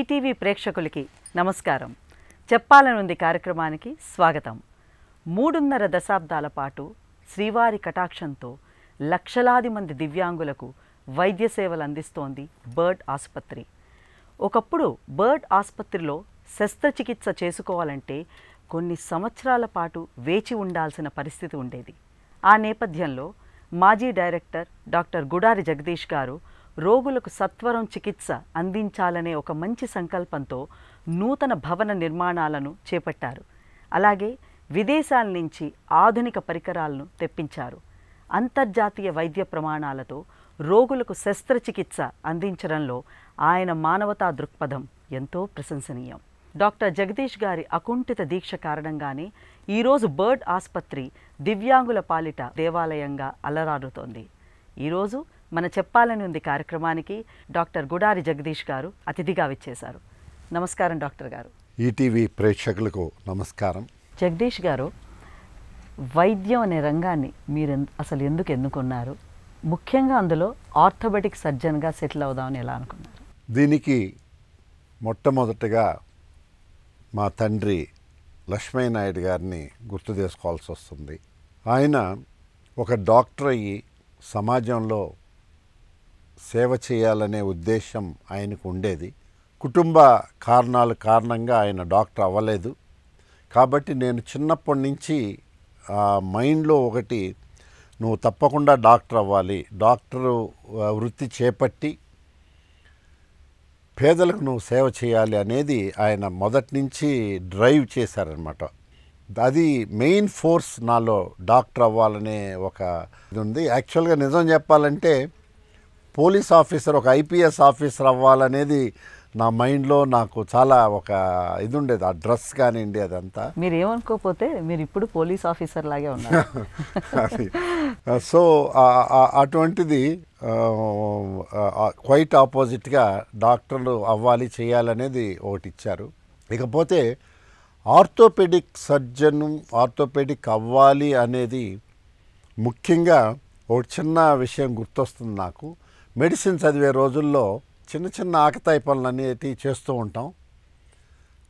ETV ప్రేక్షకులకి నమస్కారం. చెప్పాలనుంది కార్యక్రమానికి స్వాగతం. 3.5 దశాబ్దాల పాటు శ్రీవారి కటాక్షంతో లక్షలాది మంది దివ్యాంగులకు వైద్య సేవలు అందిస్తోంది బర్డ్ ఆసుపత్రి. ఒకప్పుడు బర్డ్ ఆసుపత్రిలో శస్త్రచికిత్స చేసుకోవాలంటే కొన్ని సంవత్సరాల పాటు వేచి ఉండాల్సిన పరిస్థితి ఉండేది. ఆ నేపథ్యంలో మాజీ డైరెక్టర్ డాక్టర్ గుడారి జగదీష్ గారు రోగులకు సత్వరం చికిత్స అందించాలనే ఒక మంచి సంకల్పంతో నూతన భవన నిర్మాణాలను చేపట్టారు. అలాగే విదేశాల నుంచి ఆధునిక పరికరాలను తెప్పించారు. అంతర్జాతీయ వైద్య ప్రమాణాలతో రోగులకు శస్త్రచికిత్స అందించడంలో ఆయన మానవతా దృక్పథం ఎంతో ప్రశంసనీయం. డాక్టర్ జగదీష్ గారి అకుంఠిత దీక్ష కారణంగానే ఈరోజు బర్డ్ ఆసుపత్రి దివ్యాంగుల పాలిట దేవాలయంగా అలరారుతోంది. ఈరోజు మన చెప్పాలని ఉంది కార్యక్రమానికి డాక్టర్ గుడారి జగదీష్ గారు అతిథిగా విచ్చేశారు. నమస్కారం డాక్టర్ గారు. ఈటీవీ ప్రేక్షకులకు నమస్కారం. జగదీష్ గారు, వైద్యం అనే రంగాన్ని మీరు అసలు ఎందుకు ఎన్నుకున్నారు? ముఖ్యంగా అందులో ఆర్థోపెడిక్ సర్జన్గా సెటిల్ అవుదామని ఎలా అనుకున్నారు? దీనికి మొట్టమొదటిగా మా తండ్రి లక్ష్మయ్య నాయుడు గారిని గుర్తు చేసుకోవాల్సి వస్తుంది. ఆయన ఒక డాక్టర్ అయ్యి సమాజంలో సేవ చేయాలనే ఉద్దేశం ఆయనకు ఉండేది. కుటుంబ కారణంగా ఆయన డాక్టర్ అవ్వలేదు. కాబట్టి నేను చిన్నప్పటి నుంచి మైండ్లో ఒకటి, నువ్వు తప్పకుండా డాక్టర్ అవ్వాలి, డాక్టరు వృత్తి చేపట్టి పేదలకు నువ్వు సేవ చేయాలి అనేది ఆయన మొదటి నుంచి డ్రైవ్ చేశారనమాట. అది మెయిన్ ఫోర్స్ నాలో డాక్టర్ అవ్వాలనే ఒక ఇది ఉంది. యాక్చువల్గా నిజం చెప్పాలంటే పోలీస్ ఆఫీసర్, ఒక ఐపీఎస్ ఆఫీసర్ అవ్వాలనేది నా మైండ్లో నాకు చాలా ఒక ఇది ఉండేది. ఆ డ్రెస్ కానివ్వండి అదంతా. మీరు ఏమనుకోకపోతే మీరు ఇప్పుడు పోలీస్ ఆఫీసర్ లాగే ఉన్నారు. సో అటువంటిది క్వైట్ ఆపోజిట్గా డాక్టర్లు అవ్వాలి, చేయాలనేది ఒకటి ఇచ్చారు. ఇకపోతే ఆర్థోపెడిక్ సర్జన్, ఆర్థోపెడిక్ అవ్వాలి అనేది ముఖ్యంగా ఒక చిన్న విషయం గుర్తొస్తుంది నాకు. మెడిసిన్ చదివే రోజుల్లో చిన్న చిన్న ఆకతాయి పనులు అనేటివి చేస్తూ ఉంటాం.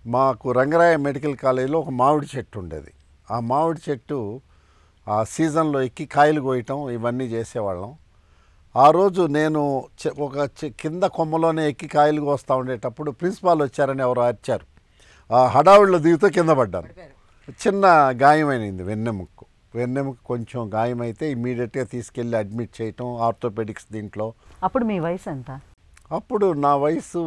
మాకు రంగరాయ మెడికల్ కాలేజీలో ఒక మామిడి చెట్టు ఉండేది. ఆ మామిడి చెట్టు ఆ సీజన్లో ఎక్కి కాయలు కోయటం ఇవన్నీ చేసేవాళ్ళం. ఆ రోజు నేను ఒక కింద కొమ్మలోనే ఎక్కి కాయలు కోస్తూ ఉండేటప్పుడు ప్రిన్సిపాల్ వచ్చారని ఎవరో అరిచారు. ఆ హడావుడిలో దిగుతూ కింద పడ్డాను. చిన్న గాయమైంది వెన్నెముక్కు కొంచెం గాయమైతే ఇమ్మీడియట్గా తీసుకెళ్ళి అడ్మిట్ చేయటం ఆర్థోపెడిక్స్ దీంట్లో. అప్పుడు మీ వయసు ఎంత? అప్పుడు నా వయసు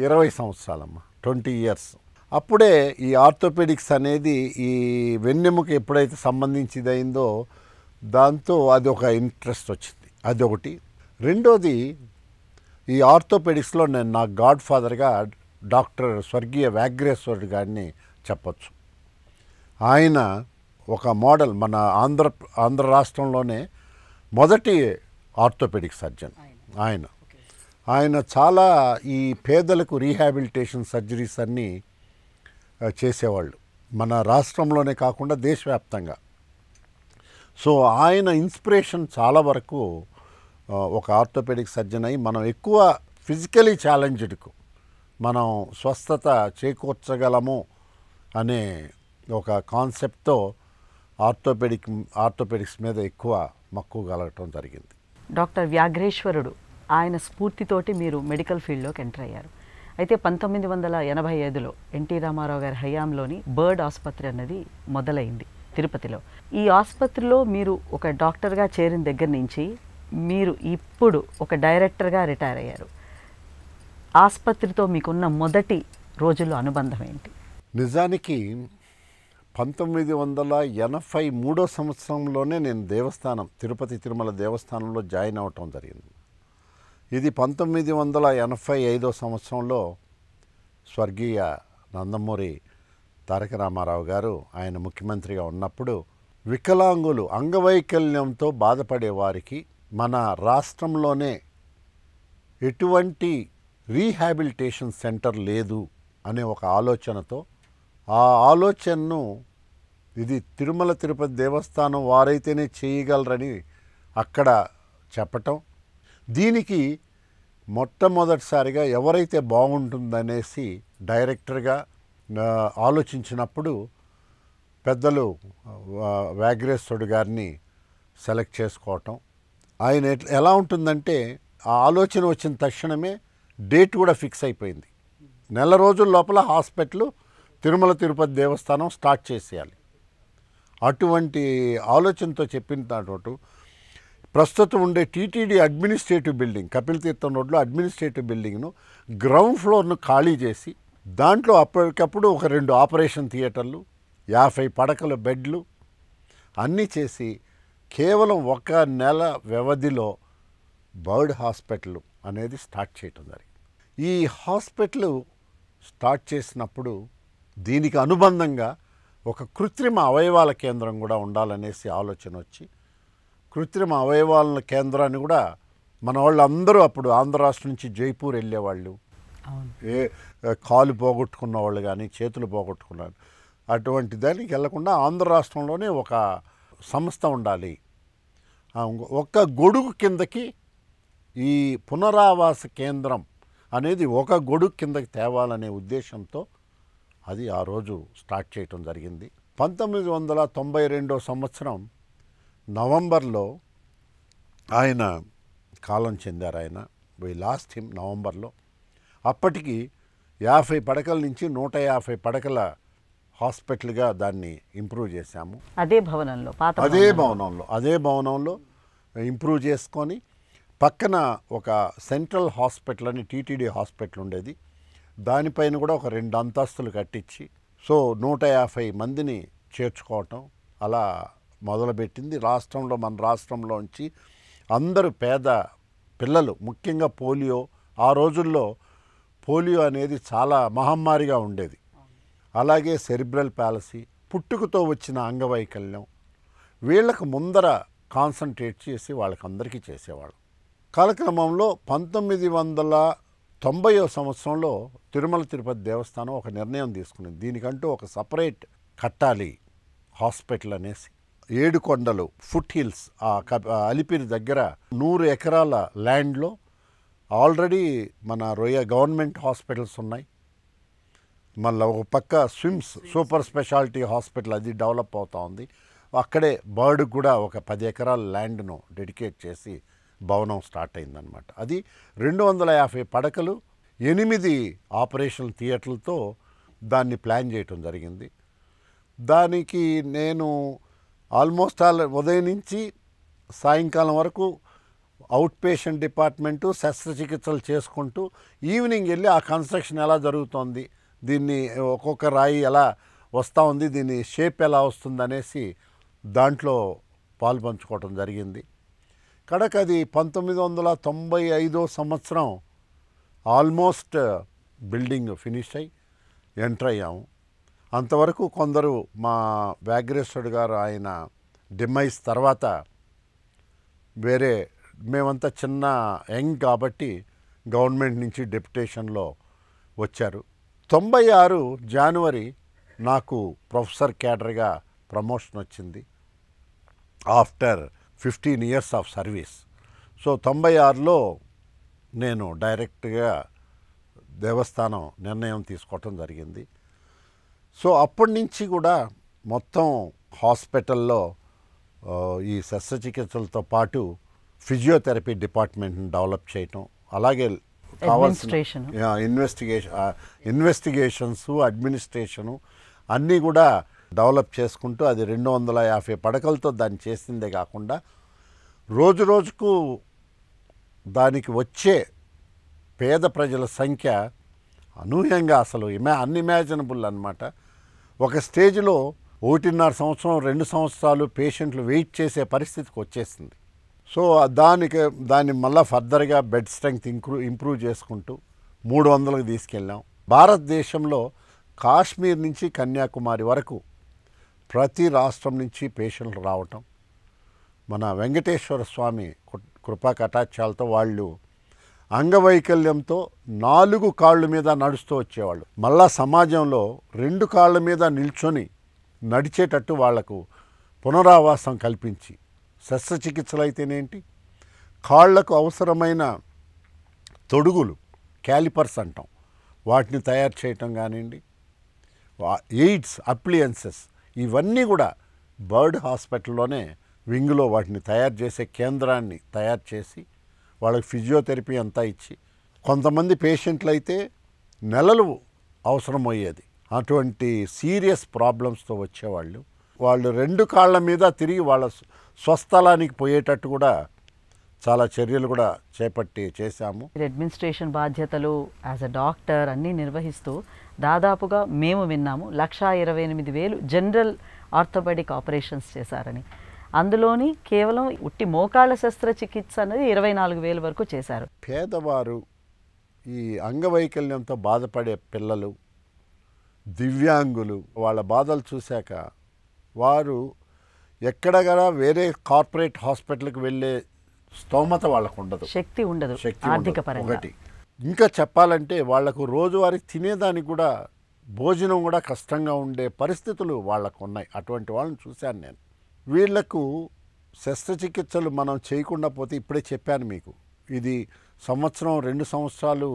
20 సంవత్సరాలమ్మా, 20 years. అప్పుడే ఈ ఆర్థోపెడిక్స్ అనేది ఈ వెన్నెముక ఎప్పుడైతే సంబంధించింది అయిందో దాంతో అది ఒక ఇంట్రెస్ట్ వచ్చింది. అది ఒకటి. రెండోది, ఈ ఆర్థోపెడిక్స్లో నేను నా గాడ్ ఫాదర్గా డాక్టర్ స్వర్గీయ వ్యాఘ్రేశ్వరుడు గారిని చెప్పచ్చు. ఆయన ఒక మోడల్, మన ఆంధ్ర రాష్ట్రంలోనే మొదటి ఆర్థోపెడిక్ సర్జన్ ఆయన చాలా ఈ పేదలకు రీహాబిలిటేషన్ సర్జరీస్ అన్నీ చేసేవాళ్ళు, మన రాష్ట్రంలోనే కాకుండా దేశవ్యాప్తంగా. సో ఆయన ఇన్స్పిరేషన్ చాలా వరకు ఒక ఆర్థోపెడిక్ సర్జన్ అయ్యి మనం ఎక్కువ ఫిజికలీ ఛాలెంజ్డ్కు మనం స్వస్థత చేకూర్చగలము అనే ఒక కాన్సెప్ట్తో ఆర్థోపెడిక్స్ మీద ఎక్కువ మక్కువ కలగటం జరిగింది. డాక్టర్ వ్యాఘ్రేశ్వరుడు ఆయన స్ఫూర్తితోటి మీరు మెడికల్ ఫీల్డ్లోకి ఎంటర్ అయ్యారు. అయితే 1985లో ఎన్టీ రామారావు గారి హయాంలోని బర్డ్ ఆసుపత్రి అన్నది మొదలైంది తిరుపతిలో. ఈ ఆసుపత్రిలో మీరు ఒక డాక్టర్గా చేరిన దగ్గర నుంచి మీరు ఇప్పుడు ఒక డైరెక్టర్గా రిటైర్ అయ్యారు. ఆసుపత్రితో మీకున్న మొదటి రోజుల్లో అనుబంధం ఏంటి? నిజానికి 1983 సంవత్సరంలోనే నేను తిరుపతి తిరుమల దేవస్థానంలో జాయిన్ అవ్వటం జరిగింది. ఇది 1985 సంవత్సరంలో స్వర్గీయ నందమూరి తారక రామారావు గారు ఆయన ముఖ్యమంత్రిగా ఉన్నప్పుడు వికలాంగులు, అంగవైకల్యంతో బాధపడే వారికి మన రాష్ట్రంలోనే ఎటువంటి రీహాబిలిటేషన్ సెంటర్ లేదు అనే ఒక ఆలోచనతో, ఆ ఆలోచనను ఇది తిరుమల తిరుపతి దేవస్థానం వారైతేనే చేయగలరని అక్కడ చెప్పటం, దీనికి మొట్టమొదటిసారిగా ఎవరైతే బాగుంటుందనేసి డైరెక్టర్గా ఆలోచించినప్పుడు పెద్దలు వ్యాఘ్రేశ్వరుడు గారిని సెలెక్ట్ చేసుకోవటం. ఆయన ఎలా ఉంటుందంటే ఆ ఆలోచన వచ్చిన తక్షణమే డేట్ కూడా ఫిక్స్ అయిపోయింది. నెల రోజుల లోపల హాస్పిటల్ తిరుమల తిరుపతి దేవస్థానం స్టార్ట్ చేసేయాలి. అటువంటి ఆలోచనతో చెప్పిన దాంట్లో ప్రస్తుతం ఉండే టీటీడీ అడ్మినిస్ట్రేటివ్ బిల్డింగ్ కపిల్ తీర్థం రోడ్లో అడ్మినిస్ట్రేటివ్ బిల్డింగ్ను గ్రౌండ్ ఫ్లోర్ను ఖాళీ చేసి దాంట్లో అప్పటికప్పుడు ఒక 2 ఆపరేషన్ థియేటర్లు, 50 పడకల బెడ్లు అన్నీ చేసి కేవలం 1 నెల వ్యవధిలో బర్డ్ హాస్పిటల్ అనేది స్టార్ట్ చేయటం జరిగింది. ఈ హాస్పిటల్ స్టార్ట్ చేసినప్పుడు దీనికి అనుబంధంగా ఒక కృత్రిమ అవయవాల కేంద్రం కూడా ఉండాలనేసి ఆలోచన వచ్చి కృత్రిమ అవయవాల కేంద్రాన్ని కూడా మన వాళ్ళందరూ అప్పుడు ఆంధ్ర రాష్ట్రం నుంచి జైపూర్ వెళ్ళేవాళ్ళు, కాలు పోగొట్టుకున్న వాళ్ళు కానీ చేతులు పోగొట్టుకున్నారు, అటువంటి దానికి వెళ్లకుండా ఆంధ్ర రాష్ట్రంలోనే ఒక సంస్థ ఉండాలి, ఒక గొడుగు కిందకి ఈ పునరావాస కేంద్రం అనేది ఒక గొడుగు కిందకి తేవాలనే ఉద్దేశంతో అది ఆ రోజు స్టార్ట్ చేయటం జరిగింది. 1992 సంవత్సరం నవంబర్లో ఆయన కాలం చెందారు. ఆయన వి లాస్ట్ హిమ్ నవంబర్లో. అప్పటికి 50 పడకల నుంచి 150 పడకల హాస్పిటల్గా దాన్ని ఇంప్రూవ్ చేశాము. అదే భవనంలో ఇంప్రూవ్ చేసుకొని పక్కన ఒక సెంట్రల్ హాస్పిటల్ అని టీటీడీ హాస్పిటల్ ఉండేది, దానిపైన కూడా ఒక 2 అంతస్తులు కట్టించి 150 మందిని చేర్చుకోవటం అలా మొదలుపెట్టింది. మన రాష్ట్రంలోంచి అందరూ పేద పిల్లలు, ముఖ్యంగా పోలియో, ఆ రోజుల్లో పోలియో అనేది చాలా మహమ్మారిగా ఉండేది, అలాగే సెరిబ్రల్ పాలసీ, పుట్టుకతో వచ్చిన అంగవైకల్యం, వీళ్ళకు ముందర కాన్సన్ట్రేట్ చేసి వాళ్ళకందరికీ చేసేవాళ్ళు. కాలక్రమంలో 1990 సంవత్సరంలో తిరుమల తిరుపతి దేవస్థానం ఒక నిర్ణయం తీసుకునింది, దీనికంటూ ఒక సపరేట్ కట్టాలి హాస్పిటల్ అనేసి. 7 కొండలు ఫుట్ హిల్స్ అలిపిరి దగ్గర 100 ఎకరాల ల్యాండ్లో ఆల్రెడీ మన గవర్నమెంట్ హాస్పిటల్స్ ఉన్నాయి. మళ్ళీ ఒక పక్క స్విమ్స్ సూపర్ స్పెషాలిటీ హాస్పిటల్ అది డెవలప్ అవుతూ ఉంది. అక్కడే బర్డ్ కూడా ఒక 10 ఎకరాల ల్యాండ్ను డెడికేట్ చేసి భవనం స్టార్ట్ అయిందనమాట. అది 250 పడకలు, 8 ఆపరేషన్ థియేటర్లతో దాన్ని ప్లాన్ చేయటం జరిగింది. దానికి నేను ఆల్మోస్ట్ ఉదయం నుంచి సాయంకాలం వరకు అవుట్ పేషెంట్ డిపార్ట్మెంటు శస్త్రచికిత్సలు చేసుకుంటూ ఈవినింగ్ వెళ్ళి ఆ కన్స్ట్రక్షన్ ఎలా జరుగుతోంది, దీన్ని ఒక్కొక్క రాయి ఎలా వస్తూ ఉంది, దీని షేప్ ఎలా వస్తుంది అనేసి దాంట్లో పాల్పంచుకోవటం జరిగింది. కడకది 1995 సంవత్సరం ఆల్మోస్ట్ బిల్డింగ్ ఫినిష్ అయ్యి ఎంటర్ అయ్యాము. అంతవరకు కొందరు మా వ్యాఘ్రేశ్వరుడు గారు ఆయన డిమైజ్ తర్వాత వేరే మేమంతా చిన్న యంగ్ కాబట్టి గవర్నమెంట్ నుంచి డెప్యుటేషన్లో వచ్చారు. 96 జనవరి నాకు ప్రొఫెసర్ క్యాడర్గా ప్రమోషన్ వచ్చింది after 15 years of service. So 96లో నేను డైరెక్ట్గా దేవస్థానం నిర్ణయం తీసుకోవటం జరిగింది. సో అప్పటి నుంచి కూడా మొత్తం హాస్పిటల్లో ఈ శస్త్రచికిత్సలతో పాటు ఫిజియోథెరపీ డిపార్ట్మెంట్ని డెవలప్ చేయటం, అలాగే కావాల్సిన ఇన్వెస్టిగేషన్స్ అడ్మినిస్ట్రేషను అన్నీ కూడా డెవలప్ చేసుకుంటూ అది 250 పడకలతో దాన్ని చేసిందే కాకుండా రోజు రోజుకు దానికి వచ్చే పేద ప్రజల సంఖ్య అనూహ్యంగా అసలు అన్ఇమాజినబుల్ అన్నమాట. ఒక స్టేజ్లో 1.5 సంవత్సరం 2 సంవత్సరాలు పేషెంట్లు వెయిట్ చేసే పరిస్థితికి వచ్చేసింది. సో దాన్ని మళ్ళీ ఫర్దర్గా బెడ్ స్ట్రెంగ్త్ ఇంప్రూవ్ చేసుకుంటూ 300కి తీసుకెళ్ళాం. భారతదేశంలో కాశ్మీర్ నుంచి కన్యాకుమారి వరకు ప్రతి రాష్ట్రం నుంచి పేషెంట్లు రావటం, మన వెంకటేశ్వర స్వామి కృపా కటాక్షాలతో వాళ్ళు అంగవైకల్యంతో 4 కాళ్ళ మీద నడుస్తూ వచ్చేవాళ్ళు మళ్ళా సమాజంలో 2 కాళ్ళ మీద నిల్చొని నడిచేటట్టు వాళ్లకు పునరావాసం కల్పించి, శస్త్రచికిత్సలు అయితేనేంటి, కాళ్లకు అవసరమైన తొడుగులు క్యాలిపర్స్ అంటాం, వాటిని తయారు చేయటం కానివ్వండి, ఎయిడ్స్ అప్లియన్సెస్, ఇవన్నీ కూడా బర్డ్ హాస్పిటల్లోనే వింగ్లో వాటిని తయారు చేసే కేంద్రాన్ని తయారు చేసి వాళ్ళకి ఫిజియోథెరపీ అంతా ఇచ్చి, కొంతమంది పేషెంట్లు అయితే నెలలు అవసరమయ్యేది, అటువంటి సీరియస్ ప్రాబ్లమ్స్తో వచ్చేవాళ్ళు. వాళ్ళు 2 కాళ్ళ మీద తిరిగి వాళ్ళ స్వస్థలానికి పోయేటట్టు కూడా చాలా చర్యలు కూడా చేపట్టి చేశాము. అడ్మినిస్ట్రేషన్ బాధ్యతలు యాజ్ అ డాక్టర్ అన్నీ నిర్వహిస్తూ దాదాపుగా మేము విన్నాము 1,28,000 జనరల్ ఆర్థోపెడిక్ ఆపరేషన్స్ చేశారని. అందులోని కేవలం ఉట్టి మోకాళ్ళ శస్త్రచికిత్స అనేది 24,000 వరకు చేశారు. పేదవారు, ఈ అంగవైకల్యంతో బాధపడే పిల్లలు, దివ్యాంగులు, వాళ్ళ బాధలు చూశాక వారు ఎక్కడగా వేరే కార్పొరేట్ హాస్పిటల్కి వెళ్ళే స్తోమత వాళ్ళకు ఉండదు, శక్తి ఉండదు ఆర్థిక పరంగా. ఒకటి. ఇంకా చెప్పాలంటే వాళ్లకు రోజువారీ తినేదానికి కూడా భోజనం కూడా కష్టంగా ఉండే పరిస్థితులు వాళ్ళకు ఉన్నాయి. అటువంటి వాళ్ళని చూశాను నేను. వీళ్లకు శస్త్రచికిత్సలు మనం చేయకుండా పోతే, ఇప్పుడే చెప్పాను మీకు, ఇది 1-2 సంవత్సరాలు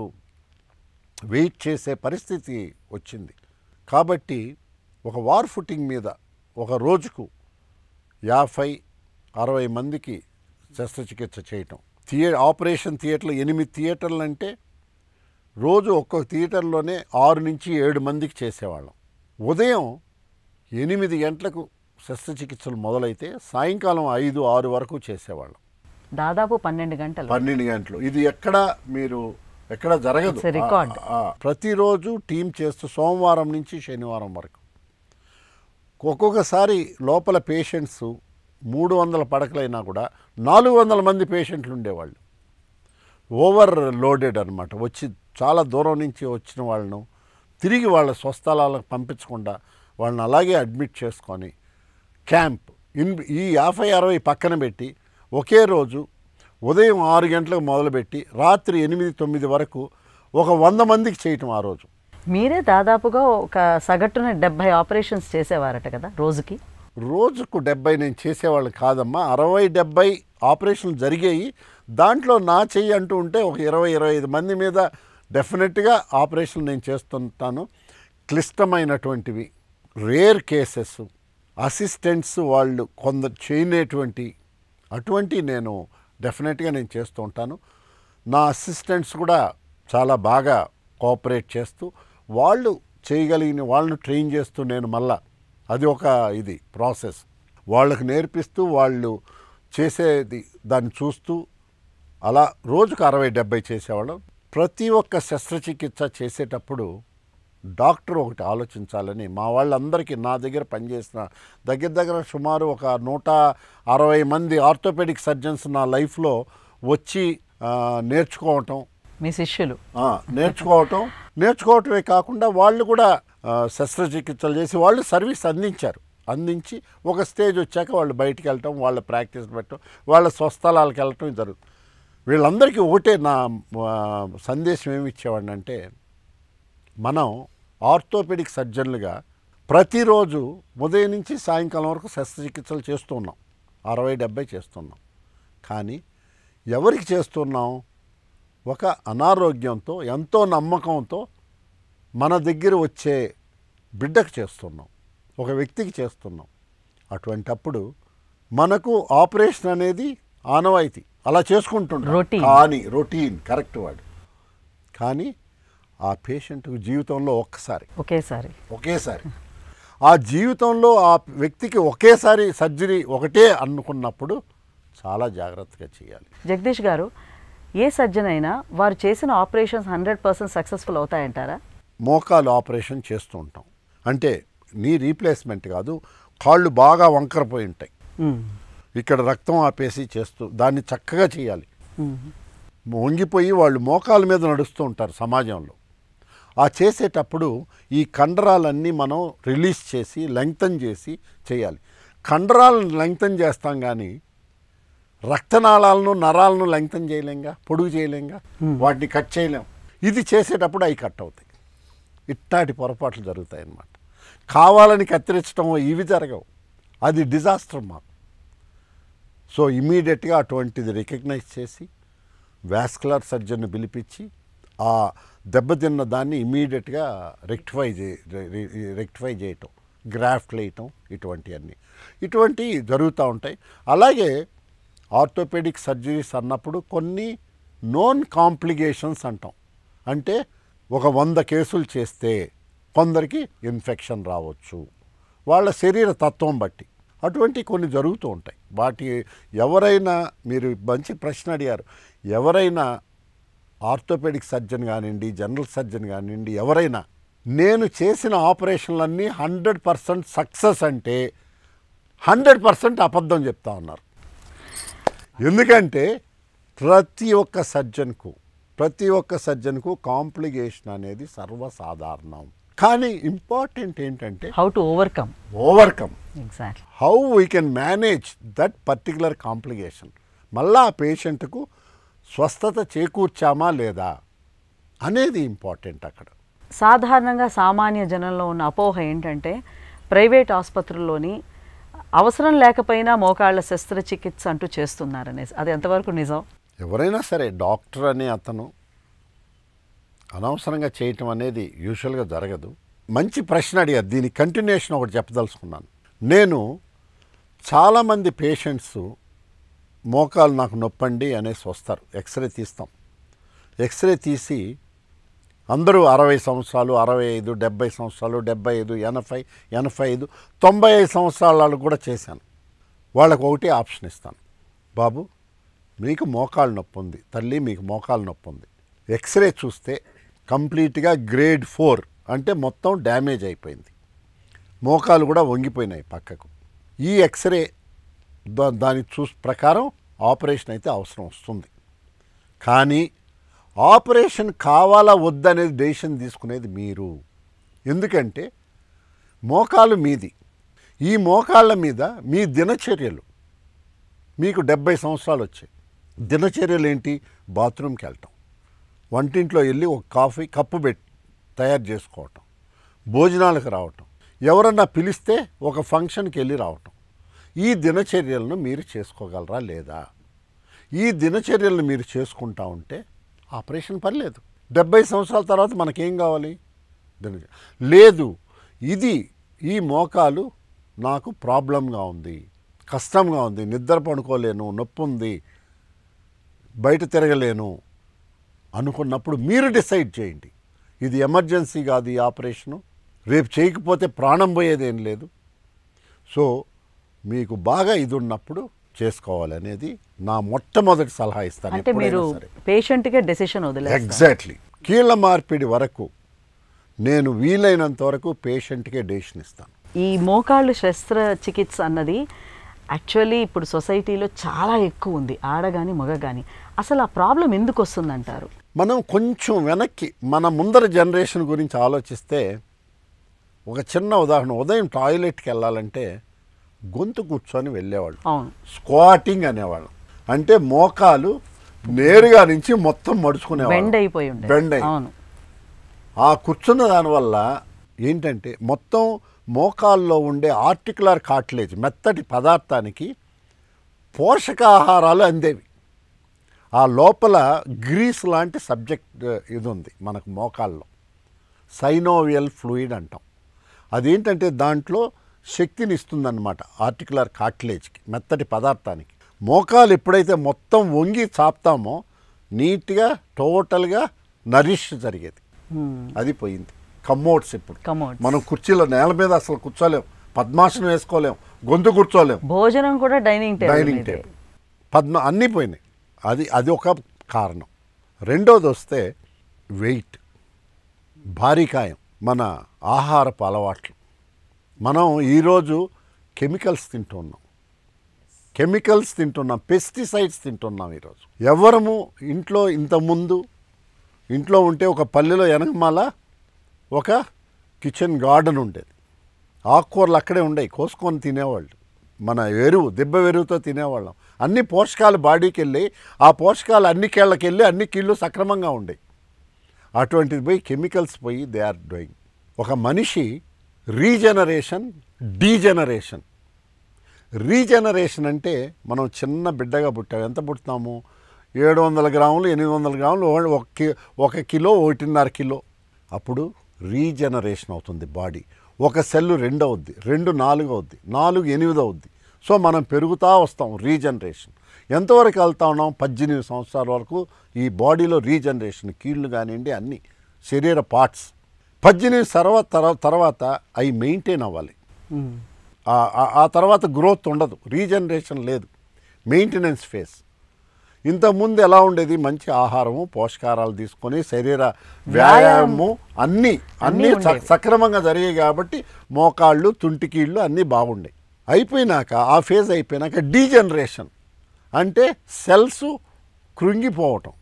వెయిట్ చేసే పరిస్థితి వచ్చింది. కాబట్టి ఒక వార్ ఫుటింగ్ మీద ఒక రోజుకు 50-60 మందికి శస్త్రచికిత్స చేయటం. ఆపరేషన్ థియేటర్లు 8 థియేటర్లు అంటే రోజు ఒక్కొక్క థియేటర్లోనే 6-7 మందికి చేసేవాళ్ళం. ఉదయం 8 గంటలకు శస్త్రచికిత్సలు మొదలైతే సాయంకాలం 5-6 వరకు చేసేవాళ్ళం. దాదాపు 12 గంటలు. ఇది ఎక్కడ జరగదు. రికార్డ్. ప్రతిరోజు టీం చేస్తూ సోమవారం నుంచి శనివారం వరకు. ఒక్కొక్కసారి లోపల పేషెంట్స్ 300 పడకలైనా కూడా 400 మంది పేషెంట్లు ఉండేవాళ్ళు. ఓవర్ లోడెడ్ అనమాట. వచ్చి చాలా దూరం నుంచి వచ్చిన వాళ్ళను తిరిగి వాళ్ళ స్వస్థలాలకు పంపించకుండా వాళ్ళని అలాగే అడ్మిట్ చేసుకొని క్యాంప్ ఈ 50-60 పక్కన పెట్టి ఒకే రోజు ఉదయం 6 గంటలకు మొదలుపెట్టి రాత్రి 8-9 వరకు ఒక 100 మందికి చేయటం. ఆ రోజు మీరే దాదాపుగా ఒక సగటున 70 ఆపరేషన్స్ చేసేవారట కదా రోజుకి? రోజుకు 70 నేను చేసేవాళ్ళు కాదమ్మా, 60-70 ఆపరేషన్లు జరిగాయి. దాంట్లో నా చెయ్యి అంటూ ఉంటే ఒక 20-25 మంది మీద డెఫినెట్గా ఆపరేషన్లు నేను చేస్తుంటాను. క్లిష్టమైనటువంటివి, రేర్ కేసెస్, అసిస్టెంట్స్ వాళ్ళు కొందరు చేయనేటువంటి అటువంటి నేను డెఫినెట్గా నేను చేస్తూ ఉంటాను. నా అసిస్టెంట్స్ కూడా చాలా బాగా కోఆపరేట్ చేస్తూ వాళ్ళు చేయగలిగిన వాళ్ళను ట్రైన్ చేస్తూ నేను మళ్ళా అది ఒక ప్రాసెస్ వాళ్ళకు నేర్పిస్తూ వాళ్ళు చేసేది దాన్ని చూస్తూ అలా రోజుకు 60-70 చేసేవాళ్ళం. ప్రతి ఒక్క శస్త్రచికిత్స చేసేటప్పుడు డాక్టర్ ఒకటి ఆలోచించాలని మా వాళ్ళందరికీ నా దగ్గర పనిచేసిన దగ్గర సుమారు ఒక 160 మంది ఆర్థోపెడిక్ సర్జన్స్ నా లైఫ్లో వచ్చి నేర్చుకోవటం, మీ శిష్యులు నేర్చుకోవటమే కాకుండా వాళ్ళు కూడా శస్త్రచికిత్సలు చేసి వాళ్ళు సర్వీస్ అందించి ఒక స్టేజ్ వచ్చాక వాళ్ళు బయటికి వెళ్ళటం, వాళ్ళ ప్రాక్టీస్ పెట్టడం, వాళ్ళ స్వస్థలాలకు వెళ్ళటం జరుగుతుంది. వీళ్ళందరికీ ఒకటే నా సందేశం ఏమి ఇచ్చేవాడిని అంటే, మనం ఆర్థోపెడిక్ సర్జన్లుగా ప్రతిరోజు ఉదయం నుంచి సాయంకాలం వరకు శస్త్రచికిత్సలు చేస్తున్నాం, 60-70 చేస్తున్నాం. కానీ ఎవరికి చేస్తున్నాం? ఒక అనారోగ్యంతో ఎంతో నమ్మకంతో మన దగ్గర వచ్చే బిడ్డకు చేస్తున్నాం, ఒక వ్యక్తికి చేస్తున్నాం. అటువంటప్పుడు మనకు ఆపరేషన్ అనేది ఆనవాయితీ, అలా చేసుకుంటున్నాం. కానీ రొటీన్ కరెక్ట్ వాడు. కానీ ఆ పేషెంట్కు జీవితంలో ఒకేసారి ఆ జీవితంలో ఆ వ్యక్తికి ఒకేసారి సర్జరీ ఒకటే అనుకున్నప్పుడు చాలా జాగ్రత్తగా చేయాలి. జగదీష్ గారు, ఏ సర్జన్ అయినా వారు చేసిన ఆపరేషన్స్ 100% సక్సెస్ఫుల్ అవుతాయంటారా? మోకాలు ఆపరేషన్ చేస్తూ ఉంటాం అంటే నీ రీప్లేస్మెంట్ కాదు, కాళ్ళు బాగా వంకరపోయి ఉంటాయి, ఇక్కడ రక్తం ఆపేసి చేస్తూ దాన్ని చక్కగా చేయాలి. వంగిపోయి వాళ్ళు మోకాల మీద నడుస్తూ ఉంటారు సమాజంలో. ఆ చేసేటప్పుడు ఈ కండరాలన్నీ మనం రిలీజ్ చేసి లెంగ్తన్ చేసి చేయాలి. కండరాలను లెంగ్తన్ చేస్తాం కానీ రక్తనాళాలను నరాలను లెంగ్తన్ చేయలేంగా, పొడుగు చేయలేంగా, వాటిని కట్ చేయలేం. ఇది చేసేటప్పుడు అవి కట్ అవుతాయి. ఇట్లాంటి పొరపాట్లు జరుగుతాయి అన్నమాట. కావాలని కత్తిరించడం ఇవి జరగవు, అది డిజాస్టర్ మాకు. సో ఇమీడియట్గా అటువంటిది రికగ్నైజ్ చేసి వాస్కులర్ సర్జన్ను పిలిపించి ఆ దెబ్బతిన్న దాన్ని ఇమీడియట్గా రెక్టిఫై చేయటం, గ్రాఫ్ట్లు వేయటం, ఇటువంటివి జరుగుతూ ఉంటాయి. అలాగే ఆర్థోపెడిక్ సర్జరీస్ అన్నప్పుడు కొన్ని నోన్ కాంప్లికేషన్స్ అంటాం. అంటే ఒక 100 కేసులు చేస్తే కొందరికి ఇన్ఫెక్షన్ రావచ్చు, వాళ్ళ శరీర తత్వం బట్టి అటువంటి కొన్ని జరుగుతూ ఉంటాయి. వాటి ఎవరైనా, మీరు మంచి ప్రశ్న అడిగారు, ఎవరైనా ఆర్థోపెడిక్ సర్జన్ కానివ్వండి, జనరల్ సర్జన్ కానివ్వండి, ఎవరైనా నేను చేసిన ఆపరేషన్లన్నీ 100% సక్సెస్ అంటే 100% అబద్ధం చెప్తా ఉన్నారు. ఎందుకంటే ప్రతి ఒక్క సర్జన్కు కాంప్లికేషన్ అనేది సర్వసాధారణం. కానీ ఇంపార్టెంట్ ఏంటంటే how to overcome exactly how we can manage that particular complication. మళ్ళా ఆ పేషెంట్కు స్వస్థత చేకూర్చామా లేదా అనేది ఇంపార్టెంట్. అక్కడ సాధారణంగా సామాన్య జనంలో ఉన్న అపోహ ఏంటంటే ప్రైవేట్ ఆసుపత్రుల్లోని అవసరం లేకపోయినా మోకాళ్ళ శస్త్రచికిత్స అంటూ చేస్తున్నారనేసి, అది ఎంతవరకు నిజం? ఎవరైనా సరే డాక్టర్ అనే అతను అనవసరంగా చేయటం అనేది యూజువల్గా జరగదు. మంచి ప్రశ్న అడిగారు. దీని కంటిన్యూషన్ ఒకటి చెప్పదలుచుకున్నాను. నేను చాలామంది పేషెంట్స్ మోకాలు నాకు నొప్పండి అనేసి వస్తారు. ఎక్స్రే తీస్తాం. ఎక్స్రే తీసి అందరూ 60 సంవత్సరాలు, 65, 70 సంవత్సరాలు, 75, 80, 85, 95 సంవత్సరాల వాళ్ళు కూడా చేశాను. వాళ్ళకు ఒకటి ఆప్షన్ ఇస్తాను. బాబు మీకు మోకాలు నొప్పి ఉంది, తల్లి మీకు మోకాలు నొప్పి ఉంది. ఎక్స్రే చూస్తే కంప్లీట్గా గ్రేడ్ 4 అంటే మొత్తం డ్యామేజ్ అయిపోయింది, మోకాలు కూడా వంగిపోయినాయి పక్కకు. ఈ ఎక్స్రే దాని ప్రకారం ఆపరేషన్ అయితే అవసరం వస్తుంది. కానీ ఆపరేషన్ కావాలా వద్దనేది డెసిషన్ తీసుకునేది మీరు. ఎందుకంటే మోకాలు మీది. ఈ మోకాళ్ళ మీద మీ దినచర్యలు, మీకు 70 సంవత్సరాలు వచ్చాయి, దినచర్యలు ఏంటి? బాత్రూమ్కి వెళ్ళటం, వంటింట్లో వెళ్ళి ఒక కాఫీ కప్పు తయారు చేసుకోవటం, భోజనాలకు రావటం, ఎవరన్నా పిలిస్తే ఒక ఫంక్షన్కి వెళ్ళి రావటం. ఈ దినచర్యలను మీరు చేసుకోగలరా లేదా? ఈ దినచర్యలను మీరు చేసుకుంటా ఉంటే ఆపరేషన్ పని లేదు. 70 సంవత్సరాల తర్వాత మనకేం కావాలి? లేదు, ఈ మోకాలు నాకు ప్రాబ్లంగా ఉంది, కష్టంగా ఉంది, నిద్ర పడుకోలేను, నొప్పి ఉంది, బయట తిరగలేను అనుకున్నప్పుడు మీరు డిసైడ్ చేయండి. ఇది ఎమర్జెన్సీ కాదు ఈ ఆపరేషను, రేపు చేయకపోతే ప్రాణం పోయేదేం లేదు. సో మీకు బాగా ఇది ఉన్నప్పుడు చేసుకోవాలనేది నా మొట్టమొదటి సలహా ఇస్తాను. అంటే మీరు పేషెంట్కే డెసిషన్ వదిలేస్తారు. ఎగ్జాక్ట్లీ. కీళ్ళ మార్పిడి వరకు నేను వీలైనంత వరకు పేషెంట్కే డెసిషన్ ఇస్తాను. ఈ మోకాళ్ళు శస్త్రచికిత్స అన్నది యాక్చువల్లీ ఇప్పుడు సొసైటీలో చాలా ఎక్కువ ఉంది, ఆడ కానీ మగ కానీ. అసలు ఆ ప్రాబ్లం ఎందుకు వస్తుందంటారు? మనం కొంచెం వెనక్కి మన ముందర జనరేషన్ గురించి ఆలోచిస్తే, ఒక చిన్న ఉదాహరణ, ఉదయం టాయిలెట్కి వెళ్ళాలంటే గొంతు కూర్చొని వెళ్ళేవాళ్ళు, స్క్వాటింగ్ అనేవాళ్ళు. అంటే మోకాలు నేరుగా నుంచి మొత్తం మడుచుకునేవాళ్ళు, బెండ్ అయి. ఆ కూర్చున్న దానివల్ల ఏంటంటే మొత్తం మోకాల్లో ఉండే ఆర్టికులర్ కార్టిలేజ్, మెత్తటి పదార్థానికి పోషకాహారాలు అందేవి. ఆ లోపల గ్రీస్ లాంటి సబ్జెక్ట్ ఇది ఉంది మనకు మోకాల్లో, సైనోవియల్ ఫ్లూయిడ్ అంటాం. అదేంటంటే దాంట్లో శక్తిని ఇస్తుందన్నమాట ఆర్టికులర్ కార్టిలేజ్కి, మెత్తటి పదార్థానికి. మోకాలు ఎప్పుడైతే మొత్తం వంగి చాపుతామో నీట్గా టోటల్గా నరిష్ జరిగేది, అది పోయింది. కమోడ్స్, ఇప్పుడు మనం కుర్చీలో నేల మీద అసలు కూర్చోలేం, పద్మాసనం వేసుకోలేం, గొంతు కూర్చోలేం, భోజనం కూడా డైనింగ్ టేబుల్ అన్నీ పోయినాయి. అది ఒక కారణం. రెండోది వస్తే వెయిట్, భారీకాయం, మన ఆహారపు అలవాట్లు. మనం ఈరోజు కెమికల్స్ తింటున్నాం, పెస్టిసైడ్స్ తింటున్నాం. ఈరోజు ఎవరము ఇంట్లో ఉంటే ఒక పల్లెలో వెనకమాల ఒక కిచెన్ గార్డెన్ ఉండేది, ఆకుకూరలు అక్కడే ఉండేవి, కోసుకొని తినేవాళ్ళు. మన దిబ్బ ఎరువుతో తినేవాళ్ళం. అన్ని పోషకాలు బాడీకి వెళ్ళి, ఆ పోషకాలు అన్ని కేళ్ళకి వెళ్ళి అన్ని కీళ్ళు సక్రమంగా ఉండేవి. అటువంటిది పోయి కెమికల్స్ పోయి దే ఆర్ డూయింగ్. ఒక మనిషి రీజనరేషన్, రీజనరేషన్ అంటే మనం చిన్న బిడ్డగా పుట్టాము, ఎంత పుడతాము? 700 గ్రాములు 800 గ్రాములు ఒక కిలో 1.5 కిలో. అప్పుడు రీజనరేషన్ అవుతుంది బాడీ. ఒక సెల్లు 2 అవుద్ది, 2 4 అవుద్ది, 4 8 అవుద్ది. సో మనం పెరుగుతూ వస్తాం. రీజనరేషన్ ఎంతవరకు వెళ్తా ఉన్నాం? 18 సంవత్సరాల వరకు ఈ బాడీలో రీజనరేషన్, కీళ్ళు కానివ్వండి అన్ని శరీర పార్ట్స్. 18 తర్వాత అవి మెయింటైన్ అవ్వాలి. ఆ తర్వాత గ్రోత్ ఉండదు, రీజనరేషన్ లేదు, మెయింటెనెన్స్ ఫేజ్. ఇంతకుముందు ఎలా ఉండేది? మంచి ఆహారము, పోషకాహారాలు తీసుకొని శరీర వ్యాయామము అన్నీ సక్రమంగా జరిగాయి కాబట్టి మోకాళ్ళు, తుంటికీళ్ళు అన్నీ బాగుండేవి. అయిపోయినాక ఆ ఫేజ్ అయిపోయినాక డీజనరేషన్ అంటే సెల్స్ కృంగిపోవటం.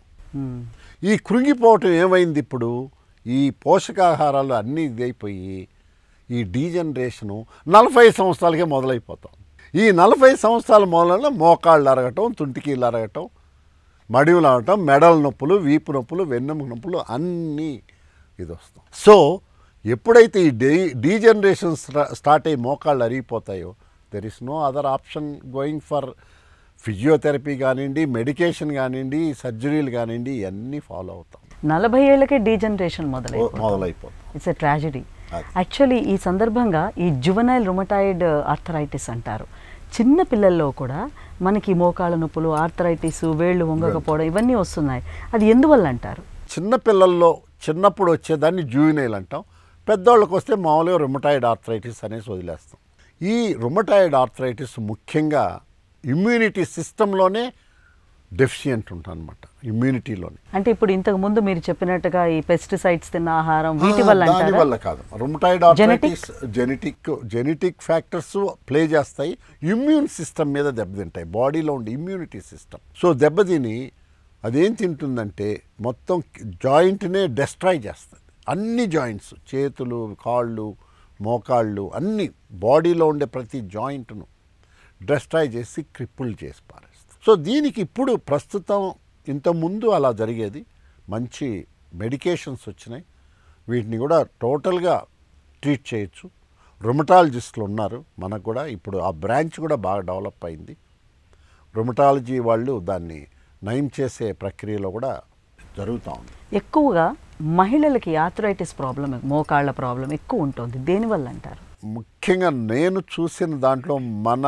ఈ కృంగిపోవటం ఏమైంది? ఇప్పుడు ఈ పోషకాహారాలు అన్నీ ఇదైపోయి ఈ డీజనరేషను 45 సంవత్సరాలకే మొదలైపోతాం. ఈ 45 సంవత్సరాల మొదలైన మోకాళ్ళు అరగటం, తుంటికీళ్ళు అరగటం, మడివులు అవటం, మెడల నొప్పులు, వీపు నొప్పులు, వెన్నెముక నొప్పులు అన్నీ ఇది వస్తాం. సో ఎప్పుడైతే ఈ డీజనరేషన్ స్టార్ట్ అయ్యి మోకాళ్ళు అరిగిపోతాయో there is no other option going for physiotherapy కానివ్వండి, మెడికేషన్ కానివ్వండి, సర్జరీలు కానివ్వండి, ఇవన్నీ ఫాలో అవుతాం. 40 ఏళ్ళకే డీజనరేషన్ మొదలైపోతుంది. It's a tragedy. యాక్చువల్లీ ఈ సందర్భంగా ఈ జువెనైల్ రుమటాయిడ్ ఆర్థరైటిస్ అంటారు. చిన్న పిల్లల్లో కూడా మనకి మోకాళ్ళ నొప్పులు, ఆర్థరైటిస్, వేళ్ళు వంగకపోవడం ఇవన్నీ వస్తున్నాయి. అది ఎందువల్ల అంటారు? చిన్న పిల్లల్లో చిన్నప్పుడు వచ్చేదాన్ని జువెనైల్ అంటాం. పెద్దవాళ్ళకి వస్తే మామూలుగా రుమటాయిడ్ ఆర్థరైటిస్ అనేసి వదిలేస్తాం. ఈ రుమటాయిడ్ ఆర్థరైటిస్ ముఖ్యంగా ఇమ్యూనిటీ సిస్టంలోనే డెఫిషియంట్ ఉంటుంది అనమాట. ఇమ్యూనిటీలోనే అంటే ఇప్పుడు ఇంతకు ముందు మీరు చెప్పినట్టుగా ఈ పెస్టిసైడ్స్ తిన్న ఆహారం వీటి వల్ల దాని వల్ల కాదు. Rheumatoid arthritis genetic factors play చేస్తాయి, ఇమ్యూన్ సిస్టమ్ మీద దెబ్బతింటాయి, బాడీలో ఉండే ఇమ్యూనిటీ సిస్టమ్. సో దెబ్బతిని అదేం తింటుందంటే మొత్తం జాయింట్నే డెస్ట్రాయ్ చేస్తుంది. అన్ని జాయింట్స్, చేతులు, కాళ్ళు, మోకాళ్ళు అన్నీ బాడీలో ఉండే ప్రతి జాయింట్ను డెస్ట్రాయ్ చేసి క్రిప్పుల్ చేసి పారేస్తుంది. సో దీనికి ఇప్పుడు ప్రస్తుతం ఇంతకుముందు అలా జరిగేది. మంచి మెడికేషన్స్ వచ్చినాయి, వీటిని కూడా టోటల్గా ట్రీట్ చేయొచ్చు. రుమటాలజిస్టులు ఉన్నారు మనకు కూడా. ఇప్పుడు ఆ బ్రాంచ్ కూడా బాగా డెవలప్ అయింది. రుమటాలజీ వాళ్ళు దాన్ని నయం చేసే ప్రక్రియలో కూడా జరుగుతూ ఉంది. ఎక్కువగా మహిళలకి ఆర్థరైటిస్ ప్రాబ్లం, మోకాళ్ళ ప్రాబ్లం ఎక్కువ ఉంటుంది. దేనివల్ల అంటారు? ముఖ్యంగా నేను చూసిన దాంట్లో మన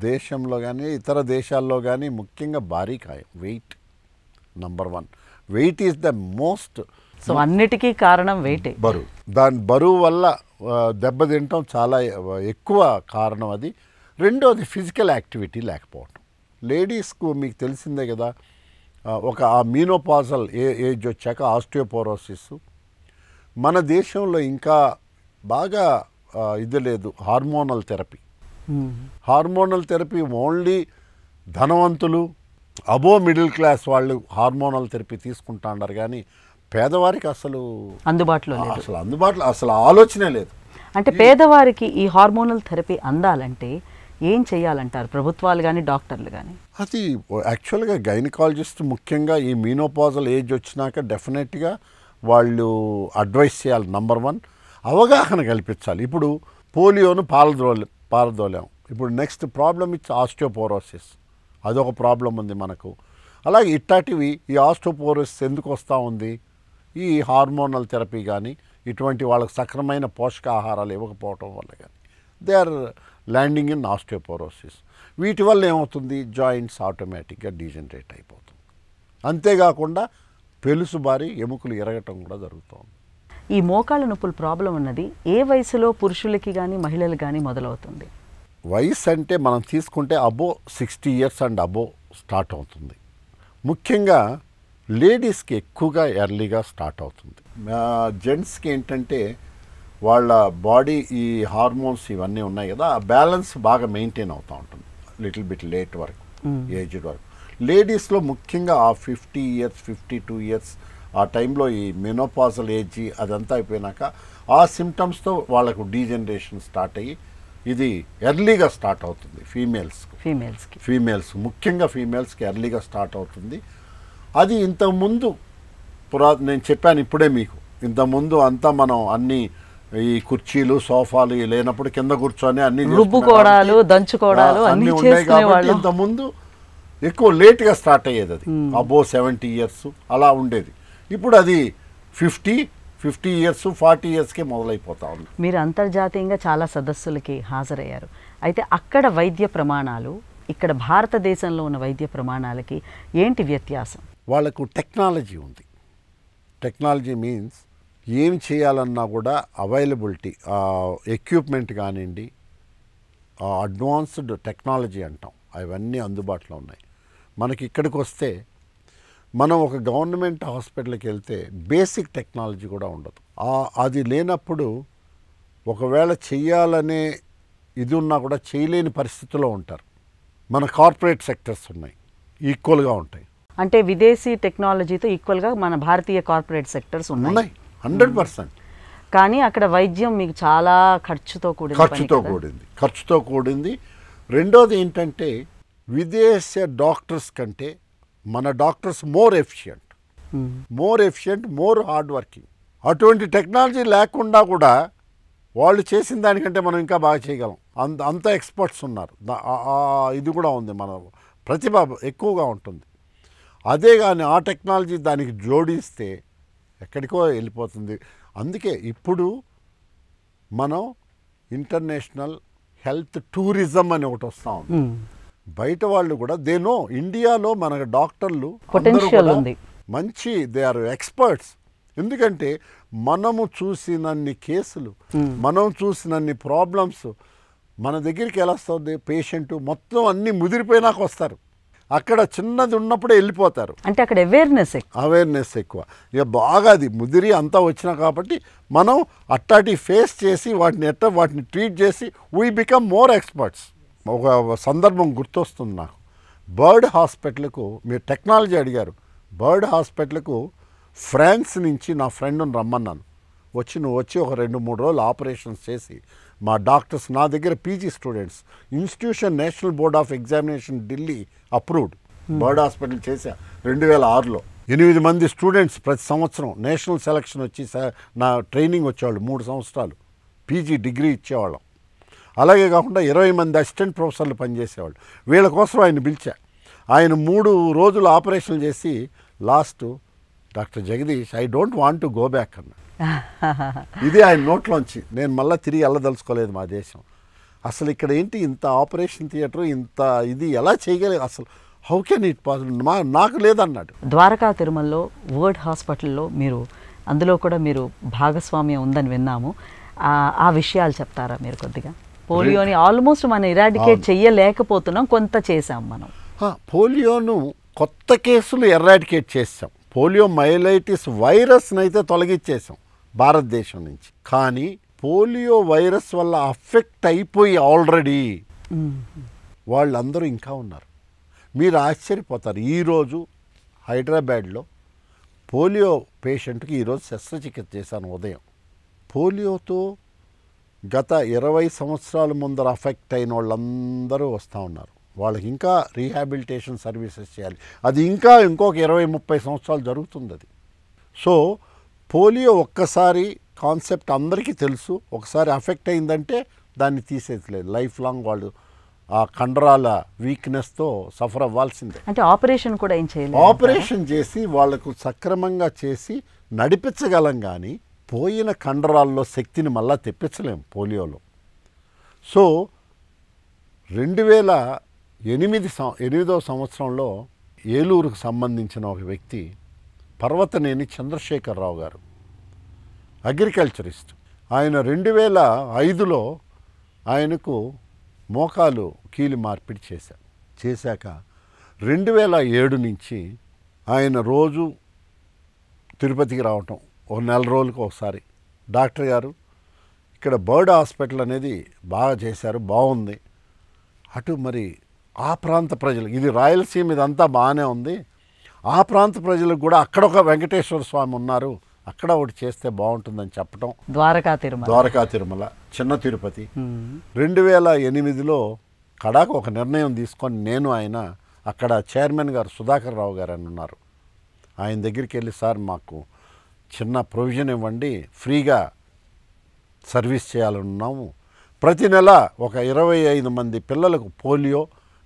దేశంలో కానీ ఇతర దేశాల్లో కానీ ముఖ్యంగా బారీకాయం, weight number 1. Weight is the most. So అన్నిటికీ కారణం వెయిటే. బరువు. దాని బరువు వల్ల దెబ్బతింటాం చాలా ఎక్కువ కారణం అది. రెండోది ఫిజికల్ యాక్టివిటీ లేకపోవటం. లేడీస్కు మీకు తెలిసిందే కదా, ఒక ఆ మీనోపాజల్ ఏజ్ వచ్చాక ఆస్టియోపోరోసిస్. మన దేశంలో ఇంకా బాగా ఇది లేదు, hormonal therapy. Hormonal therapy only ధనవంతులు, అబో మిడిల్ క్లాస్ వాళ్ళు హార్మోనల్ థెరపీ తీసుకుంటా ఉన్నారు, కానీ పేదవారికి అసలు అందుబాటులో అసలు ఆలోచనే లేదు. అంటే పేదవారికి ఈ హార్మోనల్ థెరపీ అందాలంటే ఏం చేయాలంటారు ప్రభుత్వాలు కానీ డాక్టర్లు కానీ? అది యాక్చువల్గా గైనకాలజిస్ట్ ముఖ్యంగా ఈ మీనోపాజల్ ఏజ్ వచ్చినాక డెఫినెట్గా వాళ్ళు అడ్వైస్ చేయాలి. నంబర్ 1 అవగాహన కల్పించాలి. ఇప్పుడు పోలియోను పారదోలాం. ఇప్పుడు నెక్స్ట్ ప్రాబ్లం ఇట్స్ ఆస్టియోపోరోసిస్. అదొక ప్రాబ్లం ఉంది మనకు. అలాగే ఇట్లాంటివి ఈ ఆస్టియోపోరోసిస్ ఎందుకు వస్తూ ఉంది? ఈ హార్మోనల్ థెరపీ కానీ ఇటువంటి వాళ్ళకి సక్రమైన పోషకాహారాలు ఇవ్వకపోవటం వల్ల కానీ they are landing in osteoporosis. వీటి వల్ల ఏమవుతుంది? జాయింట్స్ ఆటోమేటిక్గా డీజనరేట్ అయిపోతుంది. అంతేకాకుండా పెలుసుబారి ఎముకలు ఎరగటం కూడా జరుగుతుంది. ఈ మోకాళ్ళ నొప్పుల ప్రాబ్లం ఉన్నది ఏ వయసులో పురుషులకి కానీ మహిళలకు కానీ మొదలవుతుంది? వయసు అంటే మనం తీసుకుంటే అబో 60 years అండ్ అబో స్టార్ట్ అవుతుంది. ముఖ్యంగా లేడీస్కి ఎక్కువగా ఎర్లీగా స్టార్ట్ అవుతుంది. జెంట్స్కి ఏంటంటే వాళ్ళ బాడీ ఈ హార్మోన్స్ ఇవన్నీ ఉన్నాయి కదా, ఆ బ్యాలెన్స్ బాగా మెయింటైన్ అవుతూ ఉంటుంది లిటిల్ బిట్ లేట్ వరకు, ఏజ్డ్ వరకు. లేడీస్లో ముఖ్యంగా ఆ 50 years 52 years ఆ టైంలో ఈ మెనోపాజల్ ఏజ్ అదంతా అయిపోయినాక ఆ సిమ్టమ్స్తో వాళ్ళకు డీజనరేషన్ స్టార్ట్ అయ్యి ఇది ఎర్లీగా స్టార్ట్ అవుతుంది. ఫీమేల్స్ ముఖ్యంగా ఫీమేల్స్కి ఎర్లీగా స్టార్ట్ అవుతుంది. అది ఇంతకుముందు నేను చెప్పాను ఇప్పుడే మీకు, ఇంతకుముందు అంతా మనం అన్ని ఈ కుర్చీలు సోఫాలు లేనప్పుడు కింద కూర్చొని అన్ని దంచుకోవడాలు అన్నీ ఉన్నాయి కాబట్టి ఇంతకుముందు ఎక్కువ లేట్గా స్టార్ట్ అయ్యేది, అది అబోవ్ 70 ఇయర్స్ అలా ఉండేది. ఇప్పుడు అది 50 ఇయర్స్ 40 ఇయర్స్కే మొదలైపోతా ఉంది. మీరు అంతర్జాతీయంగా చాలా సదస్సులకి హాజరయ్యారు. అయితే అక్కడ వైద్య ప్రమాణాలు ఇక్కడ భారతదేశంలో ఉన్న వైద్య ప్రమాణాలకి ఏంటి వ్యత్యాసం? వాళ్ళకు టెక్నాలజీ ఉంది. టెక్నాలజీ మీన్స్ ఏం చేయాలన్నా కూడా అవైలబిలిటీ, ఎక్విప్మెంట్ కానివ్వండి, అడ్వాన్స్డ్ టెక్నాలజీ అంటాం, అవన్నీ అందుబాటులో ఉన్నాయి. మనకి ఇక్కడికి వస్తే మనం ఒక గవర్నమెంట్ హాస్పిటల్కి వెళ్తే బేసిక్ టెక్నాలజీ కూడా ఉండదు. అది లేనప్పుడు ఒకవేళ చెయ్యాలనే ఇది ఉన్నా కూడా చేయలేని పరిస్థితిలో ఉంటారు. మన కార్పొరేట్ సెక్టర్స్ ఉన్నాయి, ఈక్వల్గా ఉంటాయి. అంటే విదేశీ టెక్నాలజీతో ఈక్వల్గా మన భారతీయ కార్పొరేట్ సెక్టర్స్ ఉన్నాయి 100%. కానీ అక్కడ వైద్యం మీకు చాలా ఖర్చుతో కూడింది. రెండోది ఏంటంటే విదేశ డాక్టర్స్ కంటే మన doctors more efficient, more hard working. అటువంటి టెక్నాలజీ లేకుండా కూడా వాళ్ళు చేసిన దానికంటే మనం ఇంకా బాగా చేయగలం. అంత ఎక్స్పర్ట్స్ ఉన్నారు. ఇది కూడా ఉంది, మన ప్రతిభ ఎక్కువగా ఉంటుంది. అదే కానీ ఆ టెక్నాలజీ దానికి జోడిస్తే ఎక్కడికో వెళ్ళిపోతుంది. అందుకే ఇప్పుడు మనం ఇంటర్నేషనల్ హెల్త్ టూరిజం అని ఒకటి వస్తూ ఉంది. బయట వాళ్ళు కూడా దేనో ఇండియాలో మన డాక్టర్లు మంచి, దే ఆర్ ఎక్స్పర్ట్స్. ఎందుకంటే మనము చూసినన్ని కేసులు, మనం చూసినన్ని ప్రాబ్లమ్స్ మన దగ్గరికి ఎలా వస్తుంది, పేషెంట్ మొత్తం అన్నీ ముదిరిపోయినాక వస్తారు. అక్కడ చిన్నది ఉన్నప్పుడే వెళ్ళిపోతారు. అంటే అక్కడ అవేర్నెస్ ఎక్కువ. ఇక బాగా అది ముదిరి అంతా వచ్చినా కాబట్టి మనం అట్టాటి ఫేస్ చేసి వాటిని ట్రీట్ చేసి వీ బికమ్ మోర్ ఎక్స్పర్ట్స్. ఒక సందర్భం గుర్తొస్తుంది నాకు. బర్డ్ హాస్పిటల్కు మీరు టెక్నాలజీ అడిగారు. బర్డ్ హాస్పిటల్కు ఫ్రాన్స్ నుంచి నా ఫ్రెండ్ని రమ్మన్నాను. నువ్వు వచ్చి ఒక 2-3 రోజులు ఆపరేషన్స్ చేసి మా డాక్టర్స్ నా దగ్గర PG students, institution national board of examination Delhi approved bird hospital చేశా 2006లో. 8 మంది స్టూడెంట్స్ ప్రతి సంవత్సరం నేషనల్ సెలక్షన్ వచ్చి నా ట్రైనింగ్ వచ్చేవాళ్ళు. 3 సంవత్సరాలు పీజీ డిగ్రీ ఇచ్చేవాళ్ళం. అలాగే కాకుండా 20 మంది అసిస్టెంట్ ప్రొఫెసర్లు పనిచేసేవాళ్ళు. వీళ్ళ కోసం ఆయన పిలిచా. ఆయన 3 రోజులు ఆపరేషన్ చేసి last doctor Jagadish I don't want to go back అన్న. ఇది ఆయన నోట్లోంచి. నేను మళ్ళీ తిరిగి వెళ్ళదలుచుకోలేదు మా దేశం. అసలు ఇక్కడ ఏంటి ఇంత ఆపరేషన్ థియేటర్, ఇంత ఇది ఎలా చేయగలేదు, అసలు హౌ కెన్ ఇట్ పాసిబుల్, నాకు లేదన్నాడు. ద్వారకా తిరుమలలో వర్డ్ హాస్పిటల్లో అందులో కూడా మీరు భాగస్వామ్యం ఉందని విన్నాము. ఆ విషయాలు చెప్తారా మీరు కొద్దిగా? పోలియోని ఆల్మోస్ట్ మనం ఇరాడికేట్ చెయ్యలేకపోతున్నాం, కొంత చేసాం మనం. పోలియోను కొత్త కేసులు ఎరాడికేట్ చేసాం. పోలియో మైలైటిస్ వైరస్ని అయితే తొలగించేసాం భారతదేశం నుంచి. కానీ పోలియో వైరస్ వల్ల అఫెక్ట్ అయిపోయి ఆల్రెడీ వాళ్ళందరూ ఇంకా ఉన్నారు. మీరు ఆశ్చర్యపోతారు. ఈరోజు హైదరాబాద్లో పోలియో పేషెంట్కి ఈరోజు శస్త్రచికిత్స చేశాను ఉదయం. పోలియోతో గత 20 సంవత్సరాల ముందర అఫెక్ట్ అయిన వాళ్ళందరూ వస్తూ ఉన్నారు. వాళ్ళకి ఇంకా రీహాబిలిటేషన్ సర్వీసెస్ చేయాలి. అది ఇంకా ఇంకొక 20-30 సంవత్సరాలు జరుగుతుంది అది. సో పోలియో ఒక్కసారి కాన్సెప్ట్ అందరికీ తెలుసు. ఒకసారి అఫెక్ట్ అయిందంటే దాన్ని తీసేయలేదు. లైఫ్ లాంగ్ వాళ్ళు ఆ కండరాల వీక్నెస్తో సఫర్ అవ్వాల్సిందే. అంటే ఆపరేషన్ కూడా ఏం చేయలేదు. ఆపరేషన్ చేసి వాళ్లకు సక్రమంగా చేసి నడిపించగలం, కానీ పోయిన కండరాల్లో శక్తిని మళ్ళా తెప్పించలేం పోలియోలో. సో 2008వ సంవత్సరంలో ఏలూరుకు సంబంధించిన ఒక వ్యక్తి పర్వతనేని చంద్రశేఖరరావు గారు, అగ్రికల్చరిస్ట్. ఆయన 2005లో ఆయనకు మోకాలు కీలు మార్పిడి చేశాక 2007 నుంచి ఆయన రోజు తిరుపతికి రావటం, ఒక 4 రోజులకు ఒకసారి. డాక్టర్ గారు ఇక్కడ బర్డ్ హాస్పిటల్ అనేది బాగా చేశారు, బాగుంది. అటు మరి ఆ ప్రాంత ప్రజలు, ఇది రాయలసీమ ఇదంతా బాగానే ఉంది, ఆ ప్రాంత ప్రజలకు కూడా అక్కడ ఒక వెంకటేశ్వర స్వామి ఉన్నారు, అక్కడ ఒకటి చేస్తే బాగుంటుందని చెప్పడం. ద్వారకా తిరుమల చిన్న తిరుపతి 2008లో కడాకు ఒక నిర్ణయం తీసుకొని నేను ఆయన అక్కడ చైర్మన్ గారు సుధాకర్ రావు గారు అని ఉన్నారు, ఆయన దగ్గరికి వెళ్ళి సార్ మాకు చిన్న ప్రొవిజన్ ఇవ్వండి, ఫ్రీగా సర్వీస్ చేయాలనున్నాము, ప్రతి నెల ఒక 25 మంది పిల్లలకు పోలియో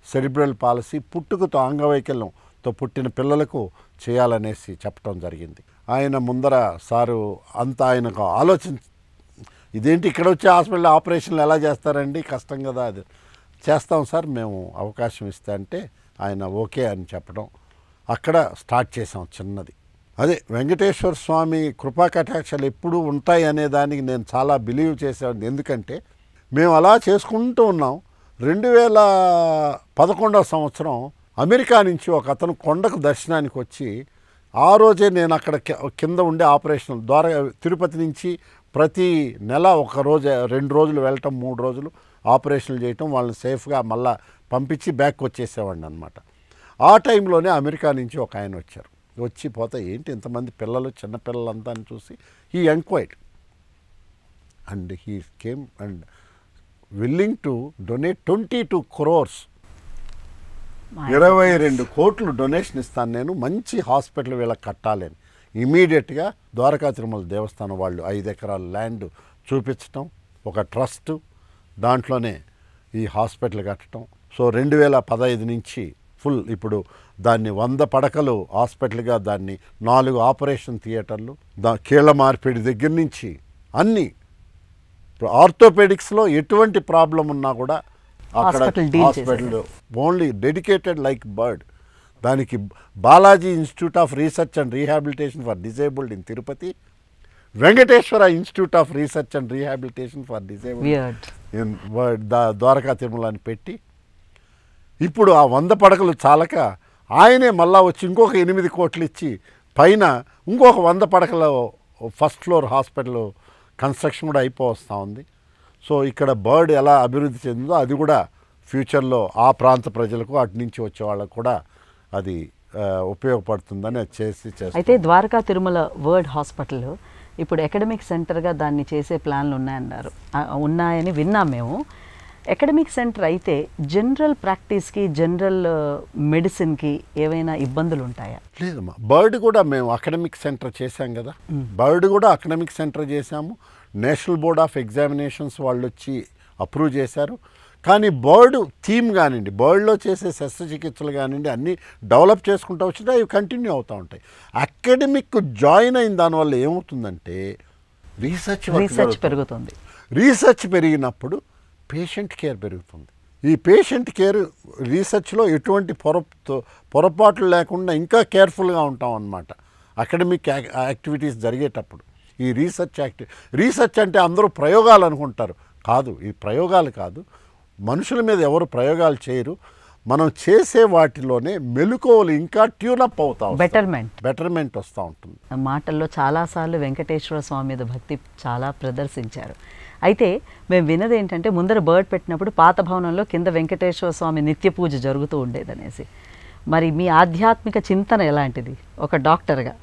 సెరిబ్రల్ పాలసీ పుట్టుకతో అంగవైకల్యంతో పుట్టిన పిల్లలకు చేయాలనేసి చెప్పడం జరిగింది. ఆయన ముందర సారు అంతా ఆయనకు ఇదేంటి ఇక్కడ వచ్చే హాస్పిటల్ ఆపరేషన్లు ఎలా చేస్తారండి, కష్టం కదా, అది చేస్తాం సార్ మేము అవకాశం ఇస్తే అంటే ఆయన ఓకే అని చెప్పడం, అక్కడ స్టార్ట్ చేసాం చిన్నది. అదే వెంకటేశ్వర స్వామి కృపా కటాక్షాలు ఎప్పుడూ ఉంటాయి అనే దానికి నేను చాలా బిలీవ్ చేసేవాడిని. ఎందుకంటే మేము అలా చేసుకుంటూ ఉన్నాం. 2011 సంవత్సరం అమెరికా నుంచి ఒక అతను కొండకు దర్శనానికి వచ్చి, ఆ రోజే నేను అక్కడ కింద ఉండే ఆపరేషన్ ద్వారా తిరుపతి నుంచి ప్రతి నెల 1 రోజు 2 రోజులు వెళ్ళటం, 3 రోజులు ఆపరేషన్లు చేయటం, వాళ్ళని సేఫ్గా మళ్ళీ పంపించి బ్యాక్ వచ్చేసేవాడిని అనమాట. ఆ టైంలోనే అమెరికా నుంచి ఒక ఆయన వచ్చారు. వచ్చి పోతే ఏంటి ఇంతమంది పిల్లలు, చిన్నపిల్లలంతా అని చూసి he enquired and he came and willing to donate 22 crores, 22 కోట్లు డొనేషన్ ఇస్తాను నేను, మంచి హాస్పిటల్ వీళ్ళకి కట్టాలని. ఇమీడియట్గా ద్వారకా తిరుమల దేవస్థానం వాళ్ళు 5 ఎకరాల ల్యాండ్ చూపించటం, ఒక ట్రస్ట్, దాంట్లోనే ఈ హాస్పిటల్ కట్టడం. సో 2015 నుంచి ఫుల్ ఇప్పుడు దాన్ని 100 పడకలు హాస్పిటల్గా, దాన్ని 4 ఆపరేషన్ థియేటర్లు, కీళ్ళ మార్పిడి దగ్గర నుంచి అన్నీ. ఇప్పుడు ఆర్థోపెడిక్స్లో ఎటువంటి ప్రాబ్లం ఉన్నా కూడా అక్కడ hospital only dedicated like BIRD. దానికి Balaji institute of research and rehabilitation for disabled in Tirupati, Venkateswara institute of research and rehabilitation for disabled in Dwaraka Tirumala అని పెట్టి, ఇప్పుడు ఆ 100 పడకలు చాలక ఆయనే మళ్ళా వచ్చి ఇంకొక 8 కోట్లు ఇచ్చి పైన ఇంకొక 100 పడకల ఫస్ట్ ఫ్లోర్ హాస్పిటల్ కన్స్ట్రక్షన్ కూడా అయిపోవస్తూ ఉంది. సో ఇక్కడ బర్డ్ ఎలా అభివృద్ధి చెందిందో అది కూడా ఫ్యూచర్లో ఆ ప్రాంత ప్రజలకు, అటు నుంచి వచ్చే వాళ్ళకు కూడా అది ఉపయోగపడుతుందని అది చేస్తారు. అయితే ద్వారకా తిరుమల వర్డ్ హాస్పిటల్ ఇప్పుడు అకాడమిక్ సెంటర్గా దాన్ని చేసే ప్లాన్లు ఉన్నాయని విన్నాం మేము. అకాడమిక్ సెంటర్ అయితే జనరల్ ప్రాక్టీస్కి, జనరల్ మెడిసిన్కి ఏవైనా ఇబ్బందులు ఉంటాయా? లేదమ్మా, బర్డ్ కూడా మేము అకాడమిక్ సెంటర్ చేశాం కదా, బర్డ్ కూడా అకాడమిక్ సెంటర్ చేశాము. నేషనల్ బోర్డ్ ఆఫ్ ఎగ్జామినేషన్స్ వాళ్ళు వచ్చి అప్రూవ్ చేశారు. కానీ బర్డ్ థీమ్ కానివ్వండి, బర్డ్లో చేసే శస్త్రచికిత్సలు కానివ్వండి, అన్నీ డెవలప్ చేసుకుంటూ వచ్చినా అవి కంటిన్యూ అవుతూ ఉంటాయి. అకాడమిక్ జాయిన్ అయిన దానివల్ల ఏమవుతుందంటే రీసెర్చ్ పెరుగుతుంది. రీసెర్చ్ పెరిగినప్పుడు పేషెంట్ కేర్ పెరుగుతుంది. ఈ పేషెంట్ కేర్ రీసెర్చ్లో ఎటువంటి పొరపాట్లు లేకుండా ఇంకా కేర్ఫుల్గా ఉంటాం అన్నమాట. అకాడమిక్ యాక్టివిటీస్ జరిగేటప్పుడు ఈ రీసెర్చ్ అంటే అందరూ ప్రయోగాలు అనుకుంటారు. కాదు, ఈ ప్రయోగాలు కాదు, మనుషుల మీద ఎవరు ప్రయోగాలు చేయరు. మనం చేసే వాటిలోనే మెలకువలు ఇంకా ట్యూనప్ అవుతాం, బెటర్మెంట్ వస్తూ ఉంటుంది. మాటల్లో చాలాసార్లు వెంకటేశ్వర స్వామి మీద భక్తి చాలా ప్రదర్శించారు. అయితే మేము విన్నది ఏంటంటే ముందర బర్డ్ పెట్టినప్పుడు పాత భవనంలో కింద వెంకటేశ్వర స్వామి నిత్య పూజ జరుగుతూ ఉండేదనేసి. మరి మీ ఆధ్యాత్మిక చింతన ఎలాంటిది ఒక డాక్టర్గా?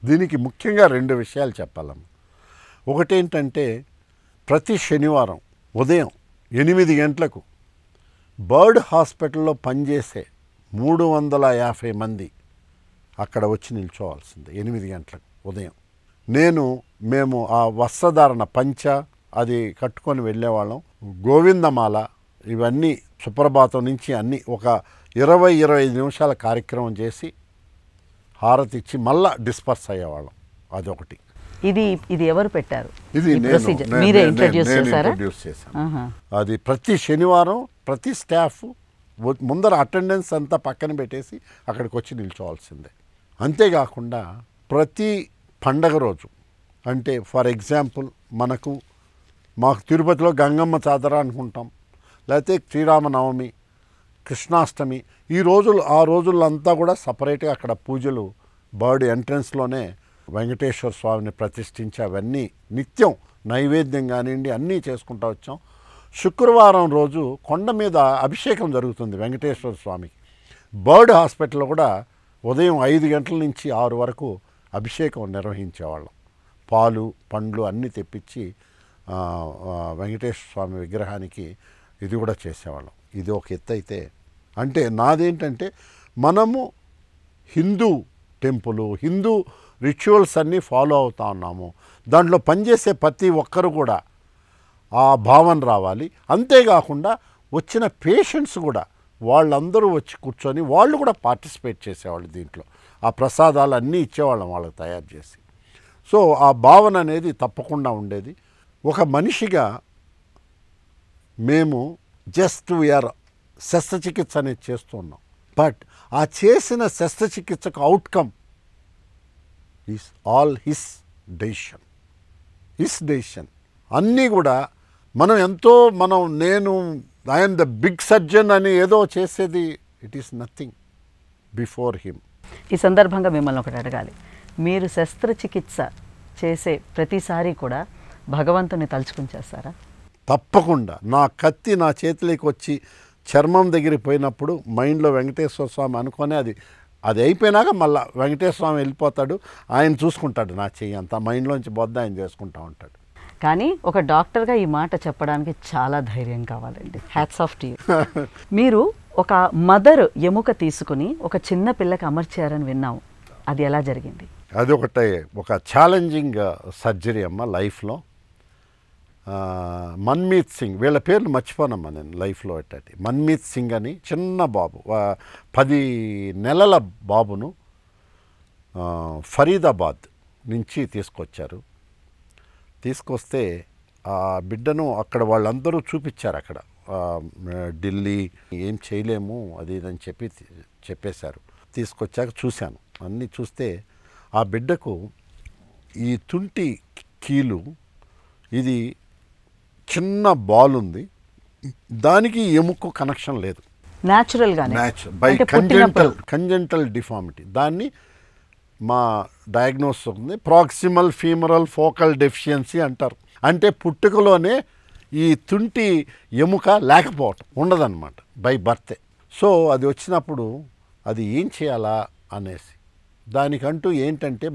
దీనికి ముఖ్యంగా 2 విషయాలు చెప్పాలమ్మ. ఒకటేంటంటే ప్రతి శనివారం ఉదయం 8 గంటలకు బర్డ్ హాస్పిటల్లో పనిచేసే 350 మంది అక్కడ వచ్చి నిల్చోవాల్సిందే 8 గంటలకు ఉదయం. మేము ఆ వస్త్రధారణ పంచ అది కట్టుకొని వెళ్ళేవాళ్ళం. గోవిందమాల ఇవన్నీ సుప్రభాతం నుంచి అన్నీ ఒక 20-25 నిమిషాల కార్యక్రమం చేసి హారతి ఇచ్చి మళ్ళా డిస్పర్స్ అయ్యేవాళ్ళం. అదొకటి. ఇది ఎవరు పెట్టారు? ఇది మీరే ఇంట్రడ్యూస్ చేశాను. అది ప్రతి శనివారం ప్రతి స్టాఫ్ ముందర అటెండెన్స్ అంతా పక్కన పెట్టేసి అక్కడికి వచ్చి నిల్చోవాల్సిందే. అంతేకాకుండా ప్రతి పండగ రోజు, అంటే ఫర్ ఎగ్జాంపుల్ మాకు తిరుపతిలో గంగమ్మ చాదర అనుకుంటాం, లేకపోతే శ్రీరామనవమి, కృష్ణాష్టమి, ఆ రోజులంతా కూడా సపరేట్గా అక్కడ పూజలు బర్డ్ ఎంట్రన్స్లోనే వెంకటేశ్వర స్వామిని ప్రతిష్ఠించి అవన్నీ నిత్యం నైవేద్యం కానివ్వండి అన్నీ చేసుకుంటూ వచ్చాం. శుక్రవారం రోజు కొండ మీద అభిషేకం జరుగుతుంది వెంకటేశ్వర స్వామికి. బర్డ్ హాస్పిటల్లో కూడా ఉదయం 5 గంటల నుంచి 6 వరకు అభిషేకం నిర్వహించేవాళ్ళం. పాలు పండ్లు అన్నీ తెప్పించి వెంకటేశ్వర స్వామి విగ్రహానికి ఇది కూడా చేసేవాళ్ళం. ఇది ఒక ఎత్తు అయితే, అంటే నాదేంటంటే మనము హిందూ టెంపుల్, హిందూ రిచువల్స్ అన్నీ ఫాలో అవుతా ఉన్నాము. దాంట్లో పనిచేసే ప్రతి ఒక్కరు కూడా ఆ భావన రావాలి. అంతేకాకుండా వచ్చిన పేషెంట్స్ కూడా వాళ్ళందరూ వచ్చి కూర్చొని వాళ్ళు కూడా పార్టిసిపేట్ చేసేవాళ్ళు దీంట్లో. ఆ ప్రసాదాలు అన్నీ ఇచ్చేవాళ్ళం వాళ్ళకి తయారు చేసి. సో ఆ భావన అనేది తప్పకుండా ఉండేది. ఒక మనిషిగా మేము జస్ట్ వీఆర్ శస్త్రచికిత్స అనేది చేస్తున్నాం. బట్ ఆ చేసిన శస్త్రచికిత్సకు outcome is all his decision. అన్నీ కూడా నేను ఐఎమ్ ద బిగ్ సర్జన్ అని ఏదో చేసేది, it is nothing before him. ఈ సందర్భంగా మిమ్మల్ని ఒకటి అడగాలి. మీరు శస్త్రచికిత్స చేసే ప్రతిసారి కూడా భగవంతుని తలుచుకుని చేస్తారా? తప్పకుండా. నా కత్తి నా చేతిలోకి వచ్చి చర్మం దగ్గరికి పోయినప్పుడు మైండ్లో వెంకటేశ్వర స్వామి అనుకొని అది అయిపోయినాక మళ్ళీ వెంకటేశ్వర స్వామి వెళ్ళిపోతాడు, ఆయన చూసుకుంటాడు నా చెయ్యి అంతా, మైండ్లోంచి బొద్ద ఆయన చేసుకుంటూ ఉంటాడు. కానీ ఒక డాక్టర్గా ఈ మాట చెప్పడానికి చాలా ధైర్యం కావాలండి. Hats off to you. మీరు ఒక మదర్ ఎముక తీసుకుని ఒక చిన్న పిల్లకి అమర్చారని విన్నాము, అది ఎలా జరిగింది? అది ఒక ఛాలెంజింగ్ సర్జరీ అమ్మ లైఫ్లో. మన్మీత్ సింగ్, వీళ్ళ పేర్లు మర్చిపోనమ్మా నేను లైఫ్లో ఎట్టటి. మన్మీత్ సింగ్ అని చిన్న బాబు, 10 నెలల బాబును ఫరీదాబాద్ నుంచి తీసుకొచ్చారు. తీసుకొస్తే ఆ బిడ్డను అక్కడ వాళ్ళందరూ చూపించారు. అక్కడ ఢిల్లీ ఏం చేయలేము అది ఇదని చెప్పేశారు. తీసుకొచ్చాక చూశాను. అన్నీ చూస్తే ఆ బిడ్డకు ఈ తుంటి కీలు ఇది చిన్న బాల్ ఉంది, దానికి ఎముక కనెక్షన్ లేదు. By congenital deformity. దాన్ని మా డయాగ్నోస్ ఉంది, ప్రాక్సిమల్ ఫీమరల్ ఫోకల్ డెఫిషియన్సీ అంటారు. అంటే పుట్టుకలోనే ఈ తుంటి ఎముక లేకపోవటం ఉండదన్నమాట, బై బర్తే. సో అది వచ్చినప్పుడు అది ఏం చేయాలా అనేసి దానికంటూ ఏంటంటే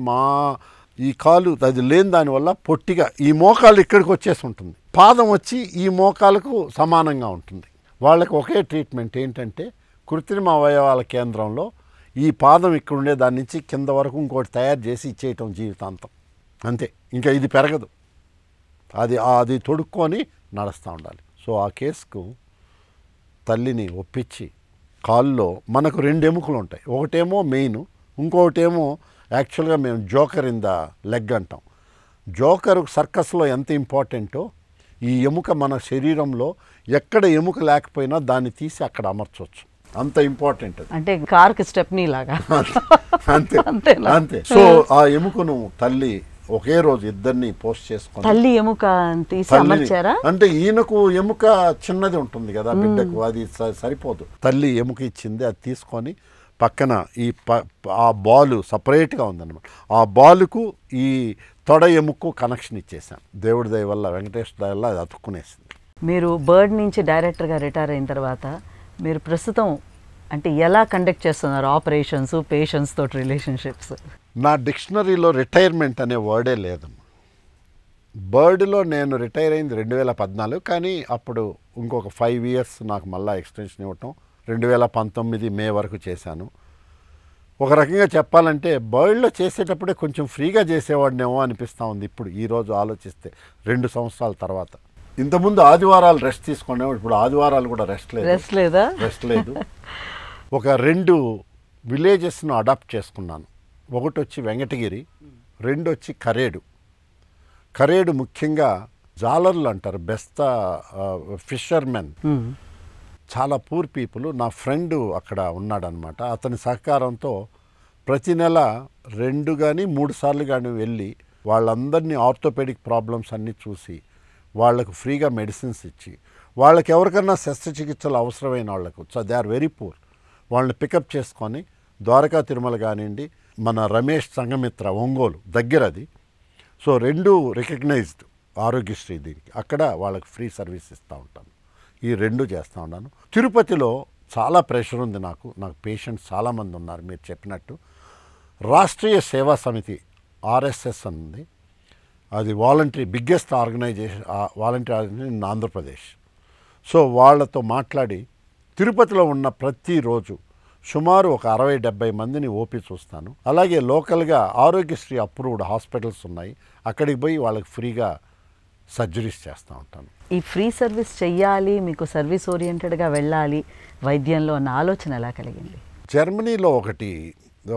ఈ కాలు అది లేని దానివల్ల పొట్టిగా ఈ మోకాలు ఇక్కడికి వచ్చేసి ఉంటుంది, పాదం వచ్చి ఈ మోకాలకు సమానంగా ఉంటుంది. వాళ్ళకి ఒకే ట్రీట్మెంట్ ఏంటంటే కృత్రిమ అవయవాల కేంద్రంలో ఈ పాదం ఇక్కడ ఉండే దాని నుంచి కింద వరకు ఇంకోటి తయారు చేసి ఇచ్చేయటం జీవితాంతం, అంతే. ఇంకా ఇది పెరగదు, అది తొడుక్కొని నడుస్తూ ఉండాలి. సో ఆ కేసుకు తల్లిని ఒప్పించి కాల్లో మనకు 2 ఎముకలు ఉంటాయి, ఒకటేమో మెయిన్, ఇంకొకటేమో యాక్చువల్గా మేము జోకర్ ఇన్ ద లెగ్ అంటాం. జోకర్ సర్కస్లో ఎంత ఇంపార్టెంటో ఈ ఎముక మన శరీరంలో ఎక్కడ ఎముక లేకపోయినా దాన్ని తీసి అక్కడ అమర్చవచ్చు, అంత ఇంపార్టెంట్ అది. అంటే కార్కి స్టెప్నీ లాగా అంతే. సో ఆ ఎముకను తల్లి ఒకే రోజు ఇద్దరిని పోస్ట్ చేసుకొని తల్లి ఎముక తీసి అమర్చారా? అంటే ఈయనకు ఎముక చిన్నది ఉంటుంది కదా బిడ్డకు, అది సరిపోదు. తల్లి ఎముక ఇచ్చింది, అది తీసుకొని పక్కన ఆ బాలు సపరేట్గా ఉందన్నమాట. ఆ బాలుకు ఈ తొడ ఎముకు కనెక్షన్ ఇచ్చేసాను. దేవుడి దయ వల్ల, వెంకటేశ్వర దయ వల్ల అది అతుక్కునేసింది. మీరు బర్డ్ నుంచి డైరెక్టర్గా రిటైర్ అయిన తర్వాత మీరు ప్రస్తుతం అంటే ఎలా కండక్ట్ చేస్తున్నారు ఆపరేషన్స్, పేషెంట్స్ తోటి రిలేషన్షిప్స్? నా డిక్షనరీలో రిటైర్మెంట్ అనే వర్డే లేదమ్మా. బర్డ్లో నేను రిటైర్ అయింది 2014, కానీ అప్పుడు ఇంకొక 5 ఇయర్స్ నాకు మళ్ళీ ఎక్స్టెన్షన్ ఇవ్వటం 2019 మే వరకు చేశాను. ఒక రకంగా చెప్పాలంటే బర్డ్లో చేసేటప్పుడే కొంచెం ఫ్రీగా చేసేవాడినేమో అనిపిస్తూ ఉంది ఇప్పుడు ఈరోజు ఆలోచిస్తే, 2 సంవత్సరాల తర్వాత. ఇంతకుముందు ఆదివారాలు రెస్ట్ తీసుకునేవాడు, ఇప్పుడు ఆదివారాలు కూడా రెస్ట్ లేదు. ఒక 2 విలేజెస్ను అడాప్ట్ చేసుకున్నాను. ఒకటి వచ్చి వెంకటగిరి, 2 వచ్చి కరేడు ముఖ్యంగా జాలర్లు అంటారు, బెస్తా ఫిషర్మెన్, చాలా పూర్ పీపుల్. నా ఫ్రెండ్ అక్కడ ఉన్నాడనమాట. అతని సహకారంతో ప్రతి నెల 2 కానీ 3 సార్లు కానీ వెళ్ళి వాళ్ళందరినీ ఆర్థోపెడిక్ ప్రాబ్లమ్స్ అన్నీ చూసి వాళ్ళకు ఫ్రీగా మెడిసిన్స్ ఇచ్చి, వాళ్ళకి ఎవరికన్నా శస్త్రచికిత్సలు అవసరమైన వాళ్ళకు, so they are very poor, వాళ్ళని పికప్ చేసుకొని ద్వారకా తిరుమల కానివ్వండి, మన రమేష్ సంఘమిత్ర ఒంగోలు దగ్గరది. సో 2 రికగ్నైజ్డ్ ఆరోగ్యశ్రీ దీనికి, అక్కడ వాళ్ళకి ఫ్రీ సర్వీస్ ఇస్తూ ఉంటాను. ఈ 2 చేస్తూ ఉన్నాను. తిరుపతిలో చాలా ప్రెషర్ ఉంది నాకు పేషెంట్స్ చాలామంది ఉన్నారు. మీరు చెప్పినట్టు రాష్ట్రీయ సేవా సమితి RSS ఉంది, అది voluntary biggest organisation, voluntary in Andhra Pradesh. So వాళ్ళతో మాట్లాడి తిరుపతిలో ఉన్న ప్రతిరోజు సుమారు ఒక 60-70 మందిని ఓపీ చూస్తాను. అలాగే లోకల్గా ఆరోగ్యశ్రీ అప్రూవ్డ్ హాస్పిటల్స్ ఉన్నాయి, అక్కడికి పోయి వాళ్ళకి ఫ్రీగా సర్జరీస్ చేస్తూ ఉంటాను. ఈ ఫ్రీ సర్వీస్ చెయ్యాలి, మీకు సర్వీస్ ఓరియంటెడ్గా వెళ్ళాలి వైద్యంలో అన్న ఆలోచన ఎలా కలిగింది? జర్మనీలో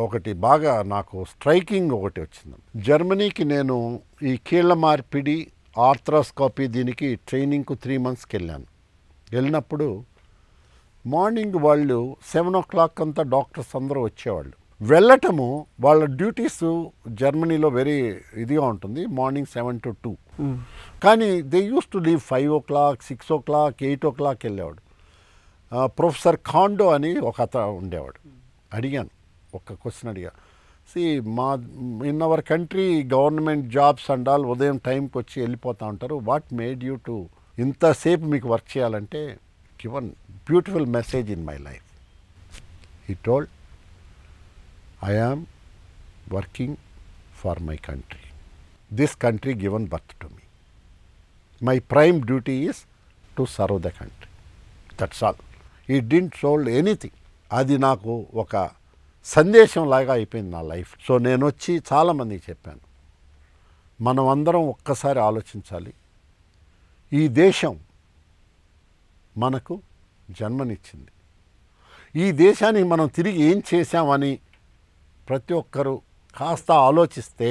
ఒకటి బాగా నాకు స్ట్రైకింగ్ ఒకటి వచ్చింది. జర్మనీకి నేను ఈ కీళ్ళ మార్పిడి, ఆర్థ్రోస్కోపీ దీనికి ట్రైనింగ్కు 3 monthsకి వెళ్ళినప్పుడు మార్నింగ్ వాళ్ళు 7 o'clock అంతా డాక్టర్స్ అందరూ వచ్చేవాళ్ళు. వెళ్ళటము వాళ్ళ డ్యూటీస్ జర్మనీలో వెరీ ఇదిగా ఉంటుంది, మార్నింగ్ 7 to 2. కానీ they use to leave 5 o'clock, 6 o'clock, 8 o'clock వెళ్ళేవాడు. ప్రొఫెసర్ కాండో అని ఒక అతను ఉండేవాడు. అడిగాను, ఒక క్వశ్చన్ అడిగా, in our country government jobs and all ఉదయం టైంకి వచ్చి వెళ్ళిపోతూ ఉంటారు, వాట్ మేడ్ యూ టు ఇంతసేపు మీకు వర్క్ చేయాలంటే given beautiful message in my life. He told, I am working for my country. This country given birth to me. My prime duty is to serve the country. That's all. He didn't sold anything. అది నాకు ఒక సందేశం లాగా అయిపోయింది నా life. So నేను వచ్చి చాలామందికి చెప్పాను, మనం అందరం ఒక్కసారి ఆలోచించాలి. ఈ దేశం మనకు జన్మనిచ్చింది. ఈ దేశానికి మనం తిరిగి ఏం చేశామని ప్రతి ఒక్కరూ కాస్త ఆలోచిస్తే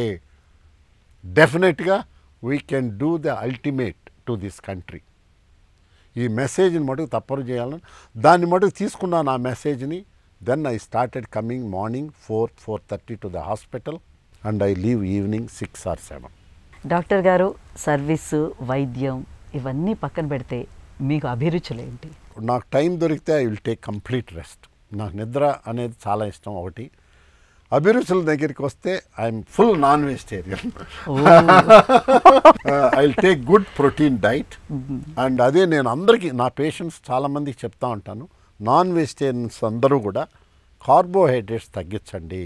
డెఫినెట్గా we can do the ultimate to this country. ఈ మెసేజ్ని మటుకు తప్పరు చేయాలని దాన్ని మటుకు తీసుకున్నాను ఆ మెసేజ్ని. Then I started coming morning 4:30 to the hospital and I leave evening 6 or 7. Doctor గారు, సర్వీసు, వైద్యం ఇవన్నీ పక్కన పెడితే మీకు అభిరుచులు ఏంటి? నాకు టైం దొరికితే I will take complete rest. నాకు నిద్ర అనేది చాలా ఇష్టం. ఒకటి అభిరుచుల దగ్గరికి వస్తే I'm full non vegetarian. I will take good protein diet. And అదే నేను అందరికీ, నా పేషెంట్స్ చాలామందికి చెప్తా ఉంటాను, నాన్ వెజిటేరియన్స్ అందరూ కూడా కార్బోహైడ్రేట్స్ తగ్గించండి.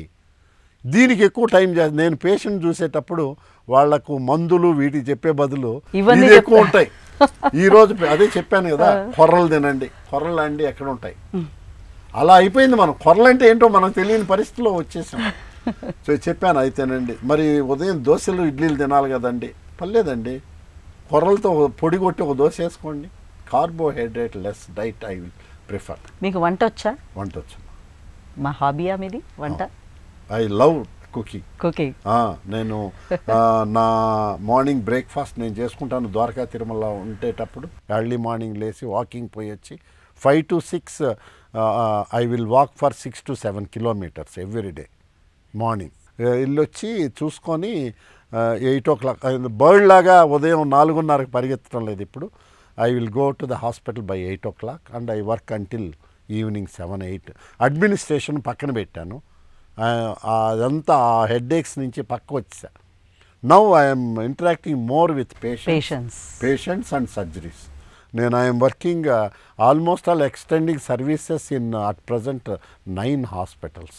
దీనికి ఎక్కువ టైం నేను పేషెంట్ చూసేటప్పుడు వాళ్లకు మందులు వీటికి చెప్పే బదులు ఇవి ఎక్కువ ఉంటాయి. ఈరోజు అదే చెప్పాను కదా, కొర్రలు తినండి. కొర్రలు అండి ఎక్కడ ఉంటాయి? అలా అయిపోయింది. మనం కొర్రలంటే ఏంటో మనకు తెలియని పరిస్థితిలో వచ్చేసాం. సో చెప్పాను అయితేనండి, మరి ఉదయం దోశలు ఇడ్లీలు తినాలి కదండి, పర్లేదండి, కొర్రలతో పొడి కొట్టి ఒక దోశ వేసుకోండి. Carbohydrate less diet I will prefer. మీకు వంట వచ్చా? వంట వచ్చు. మా హాబీయా మీది వంట? I love cooking. నేను నా మార్నింగ్ బ్రేక్ఫాస్ట్ నేను చేసుకుంటాను. ద్వారకా తిరుమల ఉండేటప్పుడు ఎర్లీ మార్నింగ్ లేచి వాకింగ్ పోయి వచ్చి 5 to 6 I will walk for 6 to 7 kilometers every day morning. వెళ్ళొచ్చి చూసుకొని 8 o'clock బర్డ్ లాగా ఉదయం 4:30కి పరిగెత్తడం లేదు ఇప్పుడు. I will go to the hospital by 8 o'clock and I work until evening 7, 8. Administration పక్కన పెట్టాను. అదంతా ఆ హెడ్ఏక్స్ నుంచి పక్క వచ్చా. Now I'm interacting more with patients and surgeries. నేను I'm working almost all extending services in at present 9 hospitals.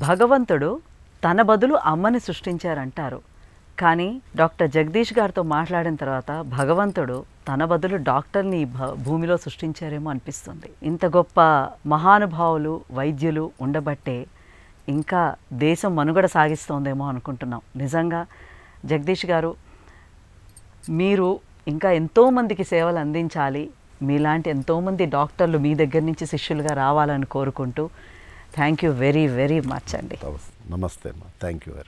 భగవంతుడు తన బదులు అమ్మని సృష్టించారంటారు, కానీ డాక్టర్ జగదీష్ గారితో మాట్లాడిన తర్వాత భగవంతుడు తన బదులు డాక్టర్ని భూమిలో సృష్టించారేమో అనిపిస్తుంది. ఇంత గొప్ప మహానుభావులు, వైద్యులు ఉండబట్టే ఇంకా దేశం మనుగడ సాగిస్తోందేమో అనుకుంటున్నాం. నిజంగా జగదీష్ గారు, మీరు ఇంకా ఎంతోమందికి సేవలు అందించాలి. మీలాంటి ఎంతోమంది డాక్టర్లు మీ దగ్గర నుంచి శిష్యులుగా రావాలని కోరుకుంటూ thank you very very much అండి. నమస్తే అమ్మా. Thank you very much.